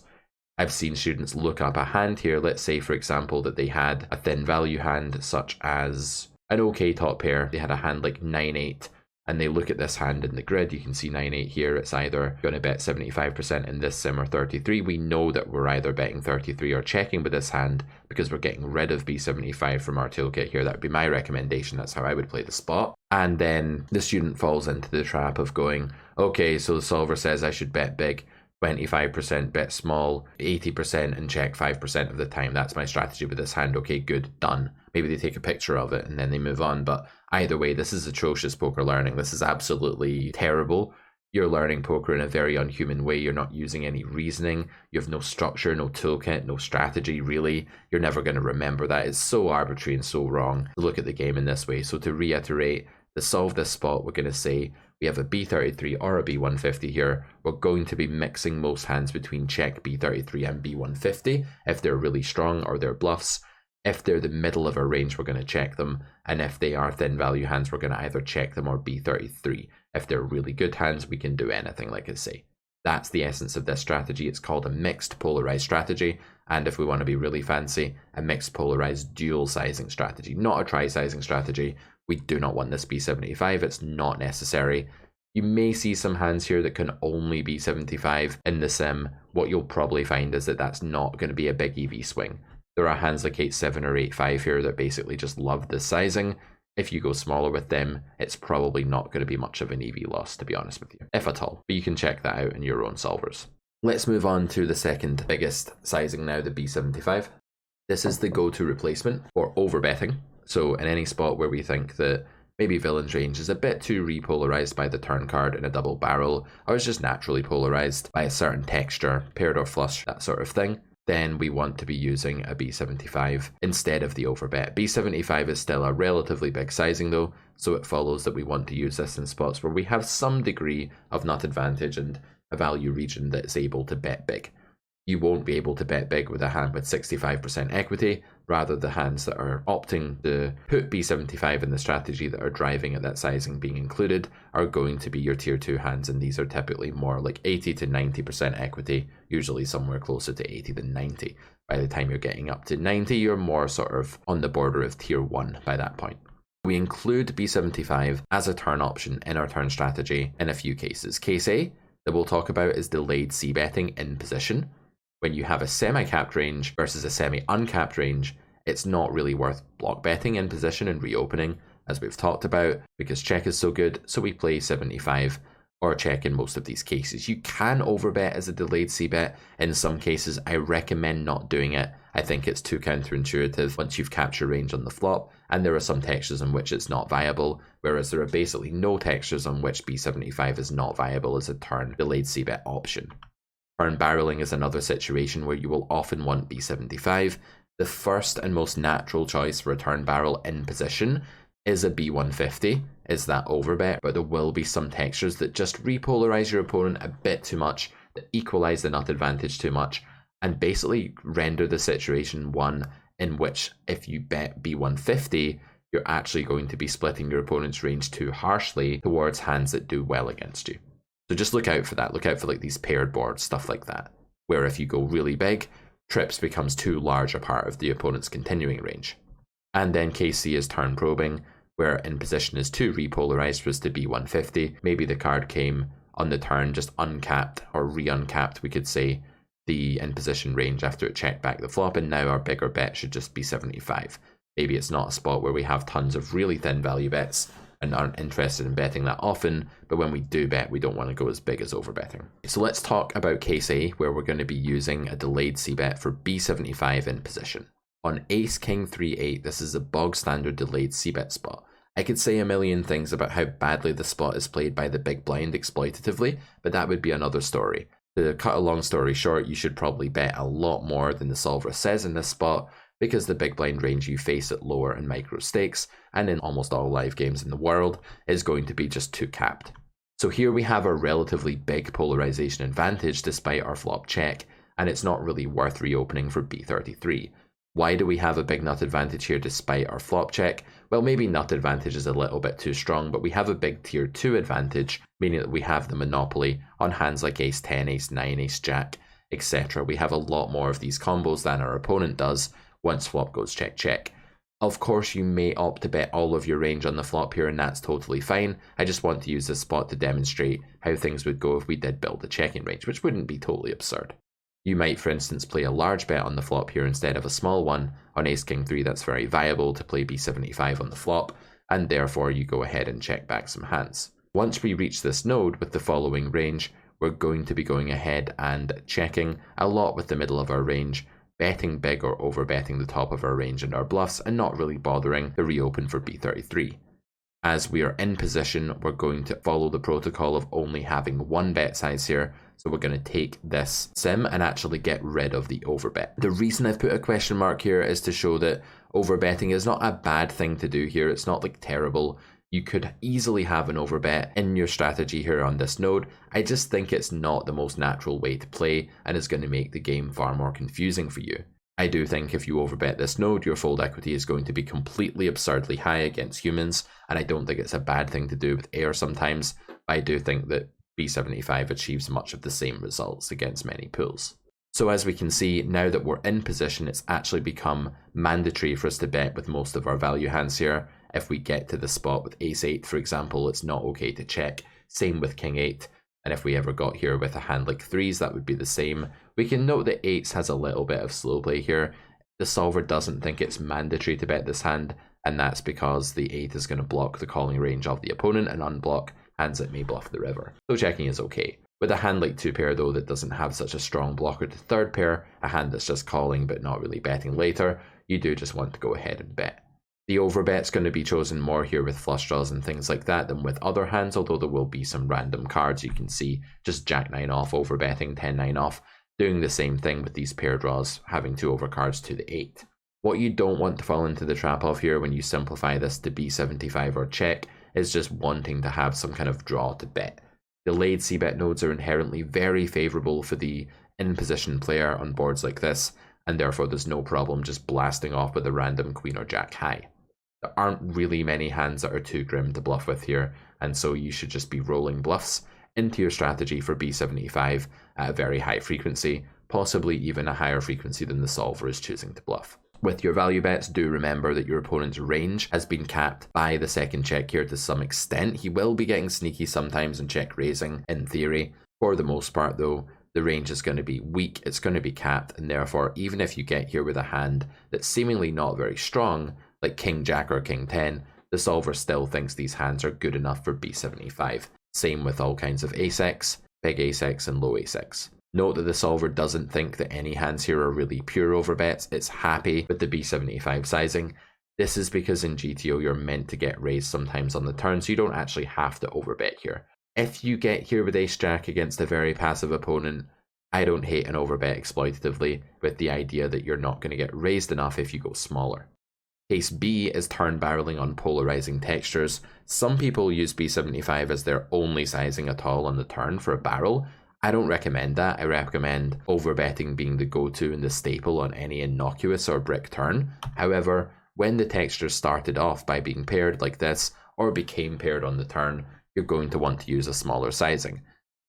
I've seen students look up a hand here, let's say for example that they had a thin value hand such as an okay top pair, they had a hand like 9-8, and they look at this hand in the grid, you can see 9-8 here, it's either going to bet 75% in this sim or 33. We know that we're either betting 33 or checking with this hand because we're getting rid of B75 from our toolkit here. That would be my recommendation, that's how I would play the spot. And then the student falls into the trap of going, okay, so the solver says I should bet big, 25% bet small, 80% and check 5% of the time. That's my strategy with this hand. Okay, good, done. Maybe they take a picture of it and then they move on. But either way, this is atrocious poker learning. This is absolutely terrible. You're learning poker in a very unhuman way. You're not using any reasoning. You have no structure, no toolkit, no strategy, really. You're never going to remember that. It's so arbitrary and so wrong to look at the game in this way. So to reiterate, to solve this spot, we're going to say we have a B33 or a B150 here. We're going to be mixing most hands between check B33 and B150 if they're really strong or they're bluffs. If they're the middle of our range, we're going to check them. And if they are thin value hands, we're going to either check them or B33. If they're really good hands, we can do anything, like I say. That's the essence of this strategy. It's called a mixed polarized strategy. And if we want to be really fancy, a mixed polarized dual sizing strategy, not a tri-sizing strategy. We do not want this B75. It's not necessary. You may see some hands here that can only be 75 in the sim. What you'll probably find is that that's not going to be a big EV swing. There are hands like 8-7 or 8-5 here that basically just love this sizing. If you go smaller with them, it's probably not going to be much of an EV loss, to be honest with you, if at all. But you can check that out in your own solvers. Let's move on to the second biggest sizing now, the B75. This is the go-to replacement for overbetting. So in any spot where we think that maybe villain's range is a bit too repolarized by the turn card in a double barrel, or is just naturally polarized by a certain texture, paired or flush, that sort of thing, then we want to be using a B75 instead of the overbet. B75 is still a relatively big sizing though, so it follows that we want to use this in spots where we have some degree of nut advantage, and a value region that's able to bet big. You won't be able to bet big with a hand with 65% equity. Rather, the hands that are opting to put B75 in the strategy that are driving at that sizing being included are going to be your tier 2 hands, and these are typically more like 80 to 90% equity, usually somewhere closer to 80 than 90. By the time you're getting up to 90, you're more sort of on the border of tier 1 by that point. We include B75 as a turn option in our turn strategy in a few cases. Case A that we'll talk about is delayed c-betting in position. When you have a semi-capped range versus a semi-uncapped range, it's not really worth block betting in position and reopening, as we've talked about, because check is so good, so we play 75 or check in most of these cases. You can overbet as a delayed c-bet. In some cases, I recommend not doing it. I think it's too counterintuitive once you've captured range on the flop, and there are some textures on which it's not viable, whereas there are basically no textures on which B75 is not viable as a turn delayed c-bet option. Turn barreling is another situation where you will often want B75. The first and most natural choice for a turn barrel in position is a B150, is that overbet, but there will be some textures that just repolarize your opponent a bit too much, that equalize the nut advantage too much, and basically render the situation one in which if you bet B150, you're actually going to be splitting your opponent's range too harshly towards hands that do well against you. So just look out for that. Look out for like these paired boards, stuff like that, where if you go really big, trips becomes too large a part of the opponent's continuing range. And then case C is turn probing, where in position is too repolarized for us to be 150. Maybe the card came on the turn just uncapped or re-uncapped, we could say, the in position range after it checked back the flop, and now our bigger bet should just be 75. Maybe it's not a spot where we have tons of really thin value bets and aren't interested in betting that often, but when we do bet, we don't want to go as big as overbetting. So let's talk about case A, where we're going to be using a delayed c-bet for B75 in position. On ace king 3-8, this is a bog standard delayed c-bet spot. I could say a million things about how badly the spot is played by the big blind exploitatively, but that would be another story. To cut a long story short, you should probably bet a lot more than the solver says in this spot, because the big blind range you face at lower and micro stakes, and in almost all live games in the world, is going to be just too capped. So here we have a relatively big polarization advantage despite our flop check, and it's not really worth reopening for B33. Why do we have a big nut advantage here despite our flop check? Well, maybe nut advantage is a little bit too strong, but we have a big tier 2 advantage, meaning that we have the monopoly on hands like ace 10, ace 9, ace jack, etc. We have a lot more of these combos than our opponent does once flop goes check check. Of course, you may opt to bet all of your range on the flop here, and that's totally fine. I just want to use this spot to demonstrate how things would go if we did build a checking range, which wouldn't be totally absurd. You might, for instance, play a large bet on the flop here instead of a small one. On ace king 3, that's very viable to play b75 on the flop, and therefore you go ahead and check back some hands. Once we reach this node with the following range, we're going to be going ahead and checking a lot with the middle of our range, betting big or overbetting the top of our range and our bluffs, and not really bothering to reopen for b33. As we are in position, we're going to follow the protocol of only having one bet size here, so we're going to take this sim and actually get rid of the overbet. The reason I've put a question mark here is to show that overbetting is not a bad thing to do here. It's not like terrible. You could easily have an overbet in your strategy here on this node. I just think it's not the most natural way to play, and is going to make the game far more confusing for you. I do think if you overbet this node, your fold equity is going to be completely absurdly high against humans, and I don't think it's a bad thing to do with air sometimes. I do think that B75 achieves much of the same results against many pools. So as we can see, now that we're in position, it's actually become mandatory for us to bet with most of our value hands here. If we get to the spot with ace 8, for example, it's not okay to check. Same with king 8. And if we ever got here with a hand like 3s, that would be the same. We can note that 8s has a little bit of slow play here. The solver doesn't think it's mandatory to bet this hand, and that's because the 8 is going to block the calling range of the opponent and unblock hands that may bluff the river. So checking is okay. With a hand like 2 pair though that doesn't have such a strong blocker to third pair, a hand that's just calling but not really betting later, you do just want to go ahead and bet. The overbet's going to be chosen more here with flush draws and things like that than with other hands, although there will be some random cards you can see, just jack 9 off overbetting, 10 9 off, doing the same thing with these pair draws, having 2 overcards to the 8. What you don't want to fall into the trap of here when you simplify this to B75 or check is just wanting to have some kind of draw to bet. Delayed c-bet nodes are inherently very favourable for the in-position player on boards like this, and therefore there's no problem just blasting off with a random queen or jack high. There aren't really many hands that are too grim to bluff with here, and so you should just be rolling bluffs into your strategy for b75 at a very high frequency, possibly even a higher frequency than the solver is choosing to bluff. With your value bets, do remember that your opponent's range has been capped by the second check here to some extent. He will be getting sneaky sometimes and check raising in theory. For the most part though, the range is going to be weak, it's going to be capped, and therefore even if you get here with a hand that's seemingly not very strong, like king jack or king 10, the solver still thinks these hands are good enough for b75. Same with all kinds of ace-x, big ace-x and low ace-x. Note that the solver doesn't think that any hands here are really pure overbets, it's happy with the b75 sizing. This is because in GTO you're meant to get raised sometimes on the turn, so you don't actually have to overbet here. If you get here with ace-jack against a very passive opponent, I don't hate an overbet exploitatively with the idea that you're not going to get raised enough if you go smaller. Case B is turn barreling on polarizing textures. Some people use b75 as their only sizing at all on the turn for a barrel. I don't recommend that. I recommend overbetting being the go-to and the staple on any innocuous or brick turn. However, when the textures started off by being paired like this, or became paired on the turn, you're going to want to use a smaller sizing.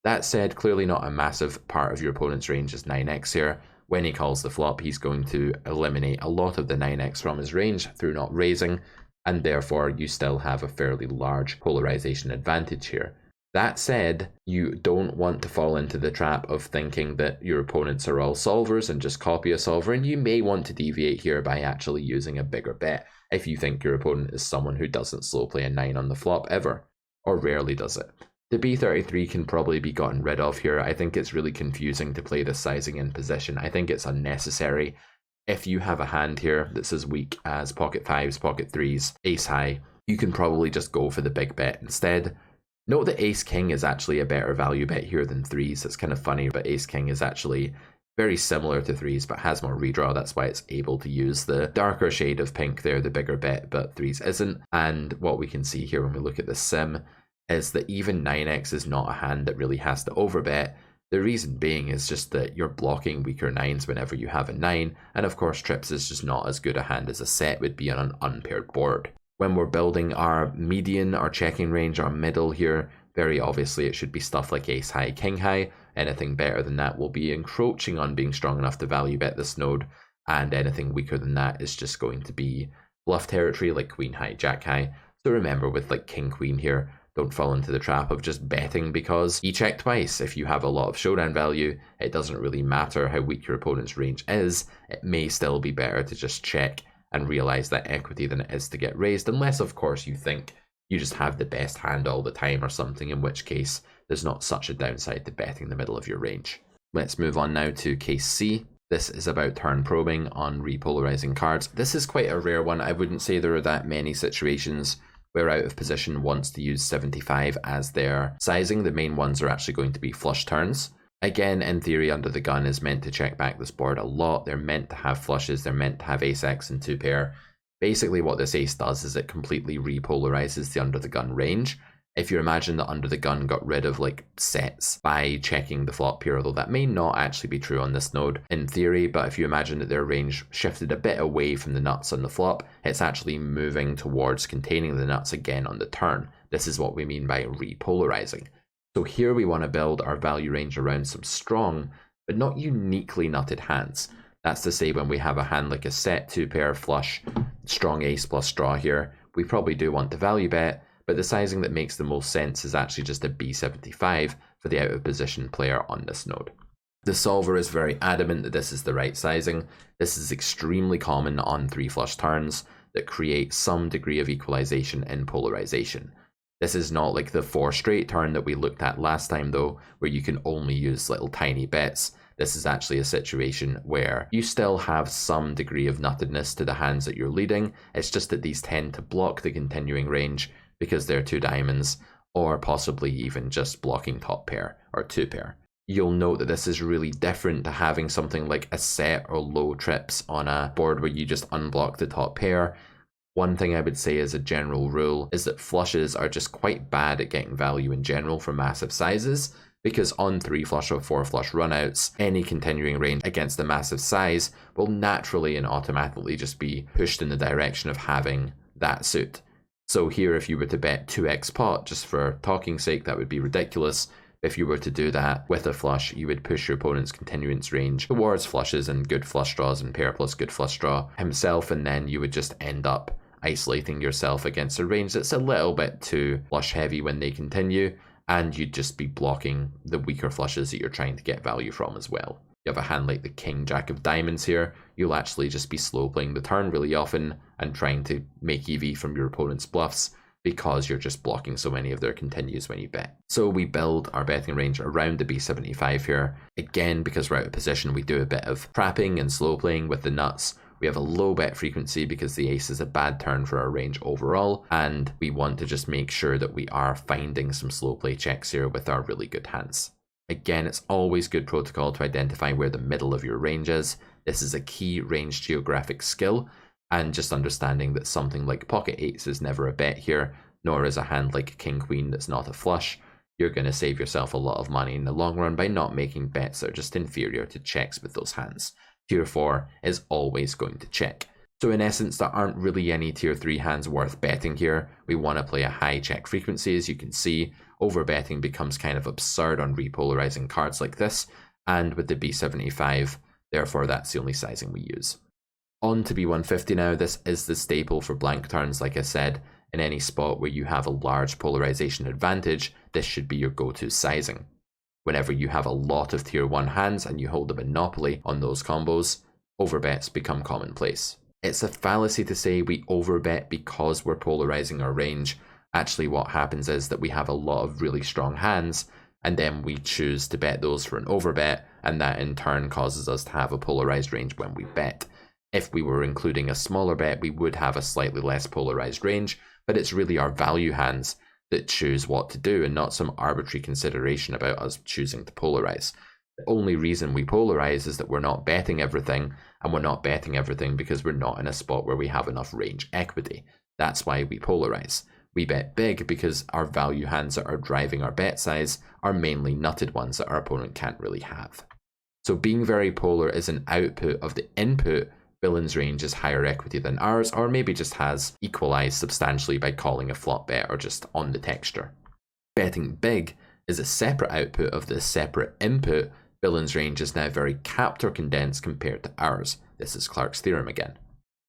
That said, clearly not a massive part of your opponent's range is 9x here. When he calls the flop, he's going to eliminate a lot of the 9x from his range through not raising, and therefore you still have a fairly large polarization advantage here. That said, you don't want to fall into the trap of thinking that your opponents are all solvers and just copy a solver, and you may want to deviate here by actually using a bigger bet if you think your opponent is someone who doesn't slow play a 9 on the flop ever, or rarely does it. The b33 can probably be gotten rid of here. I think it's really confusing to play this sizing in position. I think it's unnecessary. If you have a hand here that's as weak as pocket 5s, pocket 3s, ace high, you can probably just go for the big bet instead. Note that ace king is actually a better value bet here than 3s. It's kind of funny, but ace king is actually very similar to 3s but has more redraw. That's why it's able to use the darker shade of pink there, the bigger bet, but 3s isn't. And what we can see here when we look at the sim is that even 9x is not a hand that really has to overbet. The reason being is just that you're blocking weaker 9s whenever you have a 9, and of course trips is just not as good a hand as a set would be on an unpaired board. When we're building our median, our checking range, our middle here, very obviously it should be stuff like ace high, king high. Anything better than that will be encroaching on being strong enough to value bet this node, and anything weaker than that is just going to be bluff territory like queen high, jack high. So remember with like king queen here, don't fall into the trap of just betting because he checked twice. If you have a lot of showdown value, it doesn't really matter how weak your opponent's range is. It may still be better to just check and realize that equity than it is to get raised, unless of course you think you just have the best hand all the time or something, in which case there's not such a downside to betting the middle of your range. Let's move on now to case C. This is about turn probing on repolarizing cards. This is quite a rare one. I wouldn't say there are that many situations where out of position wants to use 75 as their sizing. The main ones are actually going to be flush turns. Again, in theory, under the gun is meant to check back this board a lot. They're meant to have flushes, they're meant to have ace-x and 2-pair. Basically what this ace does is it completely repolarizes the under the gun range. If you imagine that under the gun got rid of like sets by checking the flop here, although that may not actually be true on this node in theory, but if you imagine that their range shifted a bit away from the nuts on the flop, it's actually moving towards containing the nuts again on the turn. This is what we mean by repolarizing. So here we want to build our value range around some strong, but not uniquely nutted hands. That's to say when we have a hand like a set, 2-pair, flush, strong ace plus straw here, we probably do want to value bet, but the sizing that makes the most sense is actually just a b75 for the out of position player on this node. The solver is very adamant that this is the right sizing. This is extremely common on 3 flush turns that create some degree of equalization in polarization. This is not like the 4 straight turn that we looked at last time though, where you can only use little tiny bets. This is actually a situation where you still have some degree of nuttedness to the hands that you're leading. It's just that these tend to block the continuing range because they're 2 diamonds, or possibly even just blocking top pair or 2-pair. You'll note that this is really different to having something like a set or low trips on a board where you just unblock the top pair. One thing I would say as a general rule is that flushes are just quite bad at getting value in general for massive sizes, because on 3 flush or 4 flush runouts, any continuing range against a massive size will naturally and automatically just be pushed in the direction of having that suit. So here, if you were to bet 2x pot, just for talking's sake, that would be ridiculous. If you were to do that with a flush, you would push your opponent's continuance range towards flushes and good flush draws and pair plus good flush draw himself, and then you would just end up isolating yourself against a range that's a little bit too flush heavy when they continue, and you'd just be blocking the weaker flushes that you're trying to get value from as well. You have a hand like the King Jack of Diamonds here, you'll actually just be slow playing the turn really often and trying to make EV from your opponent's bluffs, because you're just blocking so many of their continues when you bet. So we build our betting range around the B75 here. Again, because we're out of position, we do a bit of trapping and slow playing with the nuts. We have a low bet frequency because the ace is a bad turn for our range overall, and we want to just make sure that we are finding some slow play checks here with our really good hands. Again, it's always good protocol to identify where the middle of your range is. This is a key range geographic skill, and just understanding that something like pocket eights is never a bet here, nor is a hand like king queen that's not a flush. You're going to save yourself a lot of money in the long run by not making bets that are just inferior to checks with those hands. Tier 4 is always going to check. So in essence, there aren't really any tier 3 hands worth betting here. We want to play a high check frequency. As you can see, overbetting becomes kind of absurd on repolarizing cards like this, and with the B75, therefore that's the only sizing we use. On to B150 now. This is the staple for blank turns. Like I said, in any spot where you have a large polarization advantage, this should be your go-to sizing. Whenever you have a lot of tier 1 hands and you hold a monopoly on those combos, overbets become commonplace. It's a fallacy to say we overbet because we're polarizing our range. Actually, what happens is that we have a lot of really strong hands, and then we choose to bet those for an overbet, and that in turn causes us to have a polarized range when we bet. If we were including a smaller bet, we would have a slightly less polarized range, but it's really our value hands that choose what to do and not some arbitrary consideration about us choosing to polarize. The only reason we polarize is that we're not betting everything, and we're not betting everything because we're not in a spot where we have enough range equity. That's why we polarize. We bet big because our value hands that are driving our bet size are mainly nutted ones that our opponent can't really have. So being very polar is an output of the input. Villain's range is higher equity than ours, or maybe just has equalized substantially by calling a flop bet or just on the texture. Betting big is a separate output of this separate input. Villain's range is now very capped or condensed compared to ours. This is Clark's theorem again.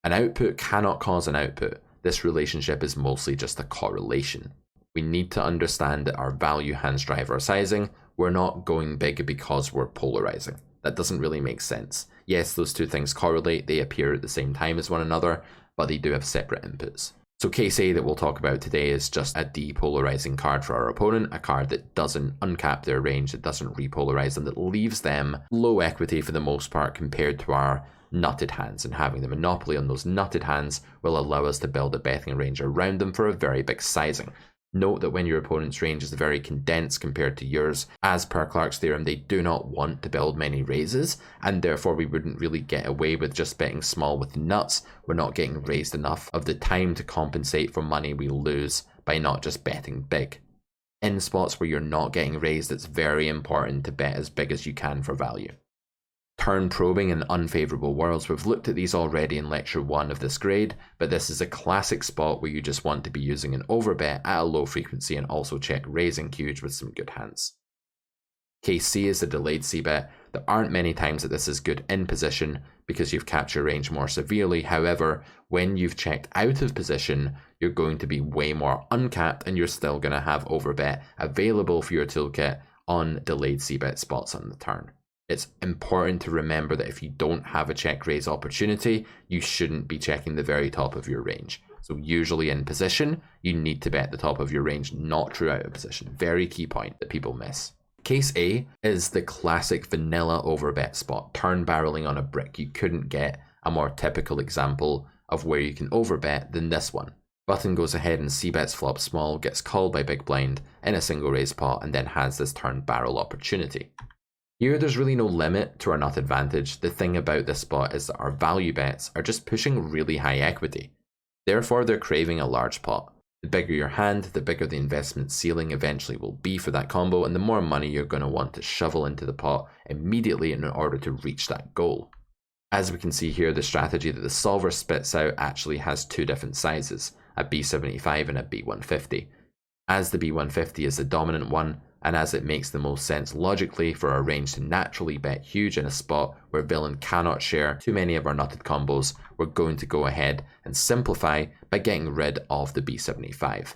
An output cannot cause an output. This relationship is mostly just a correlation. We need to understand that our value hands drive our sizing. We're not going big because we're polarizing. That doesn't really make sense. Yes, those two things correlate, they appear at the same time as one another, but they do have separate inputs. So case A that we'll talk about today is just a depolarizing card for our opponent, a card that doesn't uncap their range, that doesn't repolarize them, that leaves them low equity for the most part compared to our nutted hands, and having the monopoly on those nutted hands will allow us to build a betting range around them for a very big sizing. Note that when your opponent's range is very condensed compared to yours, as per Clark's theorem, they do not want to build many raises, and therefore we wouldn't really get away with just betting small with nuts. We're not getting raised enough of the time to compensate for money we lose by not just betting big. In spots where you're not getting raised, it's very important to bet as big as you can for value. Turn probing and unfavorable worlds. We've looked at these already in lecture 1 of this grade, but this is a classic spot where you just want to be using an overbet at a low frequency and also check raising huge with some good hands. Case C is a delayed c-bet. There aren't many times that this is good in position because you've capped your range more severely. However, when you've checked out of position, you're going to be way more uncapped and you're still going to have overbet available for your toolkit on delayed c-bet spots on the turn. It's important to remember that if you don't have a check raise opportunity, you shouldn't be checking the very top of your range. So usually in position, you need to bet the top of your range, not true out of position. Very key point that people miss. Case A is the classic vanilla overbet spot, turn barreling on a brick. You couldn't get a more typical example of where you can overbet than this one. Button goes ahead and c-bets flop small, gets called by big blind in a single raise pot, and then has this turn barrel opportunity. Here, there's really no limit to our nut advantage. The thing about this spot is that our value bets are just pushing really high equity. Therefore, they're craving a large pot. The bigger your hand, the bigger the investment ceiling eventually will be for that combo, and the more money you're going to want to shovel into the pot immediately in order to reach that goal. As we can see here, the strategy that the solver spits out actually has two different sizes, a B75 and a B150. As the B150 is the dominant one, and as it makes the most sense logically for our range to naturally bet huge in a spot where villain cannot share too many of our nutted combos, we're going to go ahead and simplify by getting rid of the B75.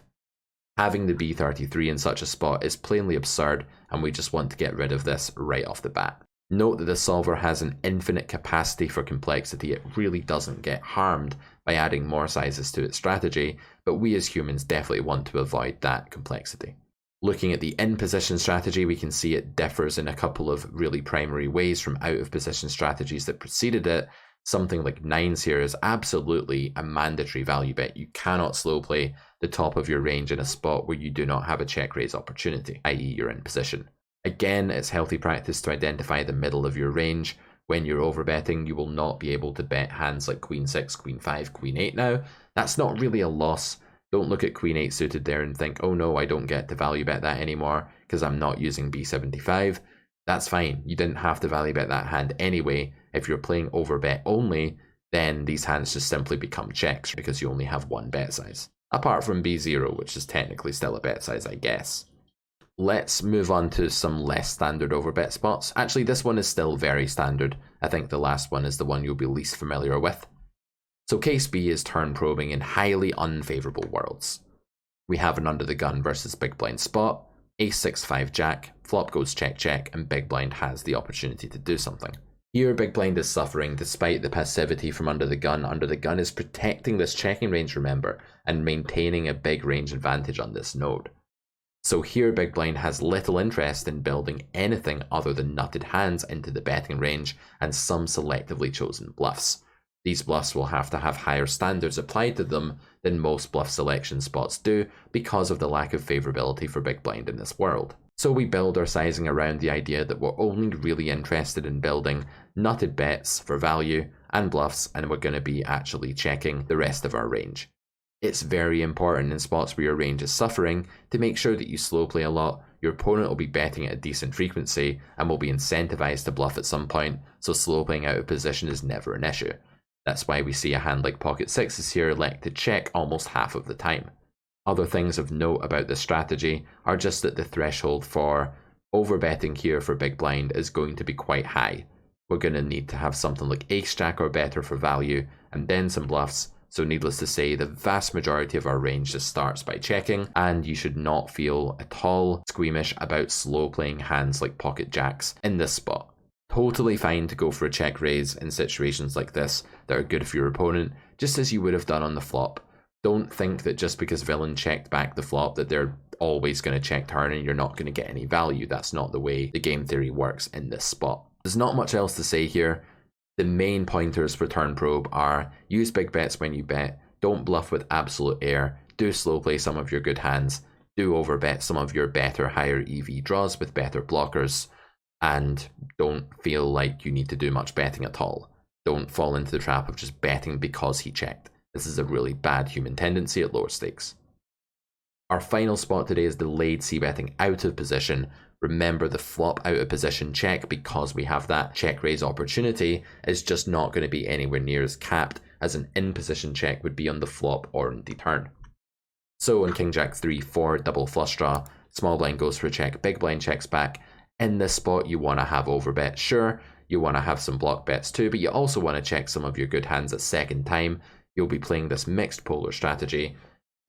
Having the B33 in such a spot is plainly absurd, and we just want to get rid of this right off the bat. Note that the solver has an infinite capacity for complexity. It really doesn't get harmed by adding more sizes to its strategy, but we as humans definitely want to avoid that complexity. Looking at the in-position strategy, we can see it differs in a couple of really primary ways from out-of-position strategies that preceded it. Something like 9s here is absolutely a mandatory value bet. You cannot slow play the top of your range in a spot where you do not have a check raise opportunity, i.e. you're in position. Again, it's healthy practice to identify the middle of your range. When you're overbetting, you will not be able to bet hands like Queen 6, Queen 5, Queen 8 now. That's not really a loss. Don't look at Queen 8 suited there and think, oh no, I don't get to value bet that anymore because I'm not using B75. That's fine. You didn't have to value bet that hand anyway. If you're playing overbet only, then these hands just simply become checks because you only have one bet size. Apart from B0, which is technically still a bet size, I guess. Let's move on to some less standard overbet spots. Actually, this one is still very standard. I think the last one is the one you'll be least familiar with. So case B is turn probing in highly unfavourable worlds. We have an under the gun versus big blind spot, ace 6-5 jack, flop goes check check, and big blind has the opportunity to do something. Here big blind is suffering despite the passivity from under the gun. Under the gun is protecting this checking range, remember, and maintaining a big range advantage on this node. So here big blind has little interest in building anything other than nutted hands into the betting range and some selectively chosen bluffs. These bluffs will have to have higher standards applied to them than most bluff selection spots do because of the lack of favorability for big blind in this world. So we build our sizing around the idea that we're only really interested in building nutted bets for value and bluffs, and we're going to be actually checking the rest of our range. It's very important in spots where your range is suffering to make sure that you slow play a lot. Your opponent will be betting at a decent frequency and will be incentivized to bluff at some point, so slow playing out of position is never an issue. That's why we see a hand like pocket sixes here elect to check almost half of the time. Other things of note about this strategy are just that the threshold for overbetting here for big blind is going to be quite high. We're going to need to have something like ace jack or better for value and then some bluffs. So needless to say, the vast majority of our range just starts by checking, and you should not feel at all squeamish about slow playing hands like pocket jacks in this spot. Totally fine to go for a check raise in situations like this that are good for your opponent, just as you would have done on the flop. Don't think that just because villain checked back the flop that they're always going to check turn and you're not going to get any value. That's not the way the game theory works in this spot. There's not much else to say here. The main pointers for turn probe are use big bets when you bet, don't bluff with absolute air, do slow play some of your good hands, do overbet some of your better higher EV draws with better blockers, and don't feel like you need to do much betting at all. Don't fall into the trap of just betting because he checked. This is a really bad human tendency at lower stakes. Our final spot today is delayed c-betting out of position. Remember, the flop out of position check, because we have that check raise opportunity, is just not going to be anywhere near as capped as an in position check would be on the flop or on the turn. So on king jack 3-4 double flush draw, small blind goes for a check, big blind checks back. In this spot you want to have overbet, sure, you want to have some block bets too, but you also want to check some of your good hands at second time. You'll be playing this mixed polar strategy.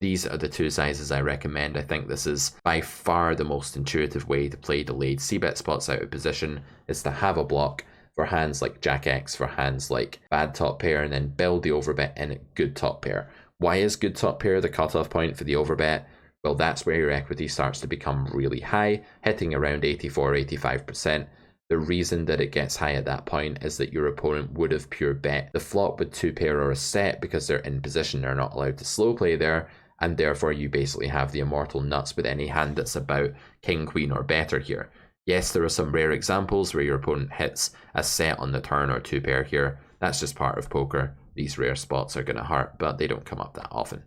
These are the two sizes I recommend. I think this is by far the most intuitive way to play delayed c-bet spots out of position, is to have a block for hands like Jack X, for hands like bad top pair, and then build the overbet in at good top pair. Why is good top pair the cutoff point for the overbet? Well, that's where your equity starts to become really high, hitting around 84-85%. The reason that it gets high at that point is that your opponent would have pure bet the flop with two pair or a set because they're in position, they're not allowed to slow play there, and therefore you basically have the immortal nuts with any hand that's about king, queen or better here. Yes, there are some rare examples where your opponent hits a set on the turn or two pair here. That's just part of poker. these rare spots are going to hurt, but they don't come up that often.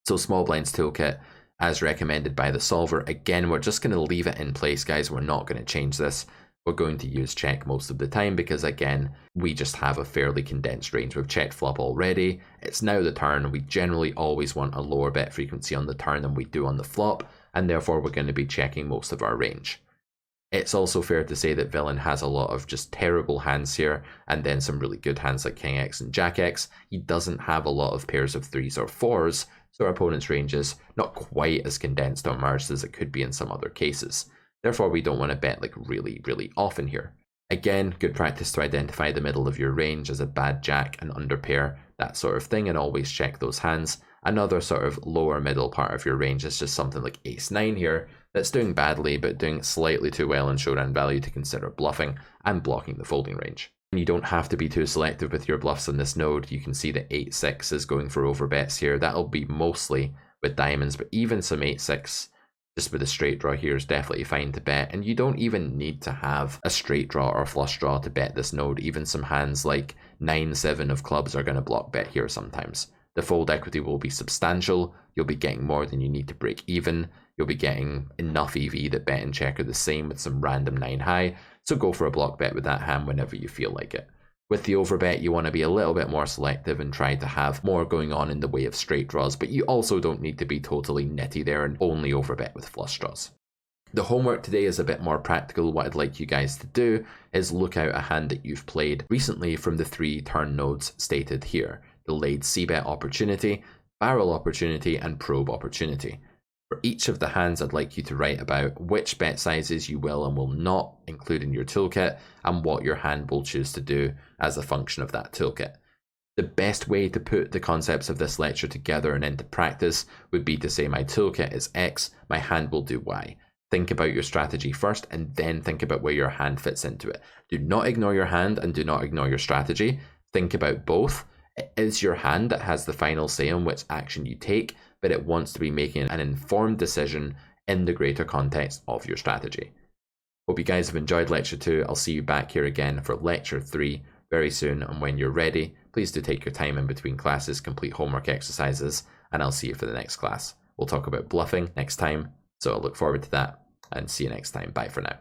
So small blinds toolkit, as recommended by the solver. Again, we're just going to leave it in place, guys. We're not going to change this. We're going to use check most of the time because, again, we just have a fairly condensed range. We've checked flop already. It's now the turn. We generally always want a lower bet frequency on the turn than we do on the flop, and therefore we're going to be checking most of our range. It's also fair to say that Villain has a lot of just terrible hands here, and then some really good hands like King X and Jack X. He doesn't have a lot of pairs of 3s or 4s, so our opponent's range is not quite as condensed or merged as it could be in some other cases. Therefore, we don't want to bet like really, really often here. Again, good practice to identify the middle of your range as a bad jack, an underpair, that sort of thing, and always check those hands. Another sort of lower middle part of your range is just something like ace-9 here, that's doing badly, but doing slightly too well in showdown value to consider bluffing and blocking the folding range. You don't have to be too selective with your bluffs on this node. You can see that 8-6 is going for overbets here. That'll be mostly with diamonds, but even some 8-6 just with a straight draw here is definitely fine to bet, and you don't even need to have a straight draw or flush draw to bet this node. Even some hands like 9-7 of clubs are going to block bet here sometimes. The fold equity will be substantial. You'll be getting more than you need to break even. You'll be getting enough EV that bet and check are the same with some random 9 high, so go for a block bet with that hand whenever you feel like it. With the overbet, you want to be a little bit more selective and try to have more going on in the way of straight draws, but you also don't need to be totally nitty there and only overbet with flush draws. The homework today is a bit more practical. What I'd like you guys to do is look out a hand that you've played recently from the 3 turn nodes stated here: delayed c-bet opportunity, barrel opportunity, and probe opportunity. For each of the hands, I'd like you to write about which bet sizes you will and will not include in your toolkit, and what your hand will choose to do as a function of that toolkit. The best way to put the concepts of this lecture together and into practice would be to say my toolkit is X, my hand will do Y. Think about your strategy first and then think about where your hand fits into it. Do not ignore your hand and do not ignore your strategy. Think about both. It is your hand that has the final say on which action you take, but it wants to be making an informed decision in the greater context of your strategy. Hope you guys have enjoyed lecture 2. I'll see you back here again for lecture 3 very soon, and when you're ready, please do take your time in between classes, complete homework exercises, and I'll see you for the next class. We'll talk about bluffing next time, so I look forward to that, and see you next time. Bye for now.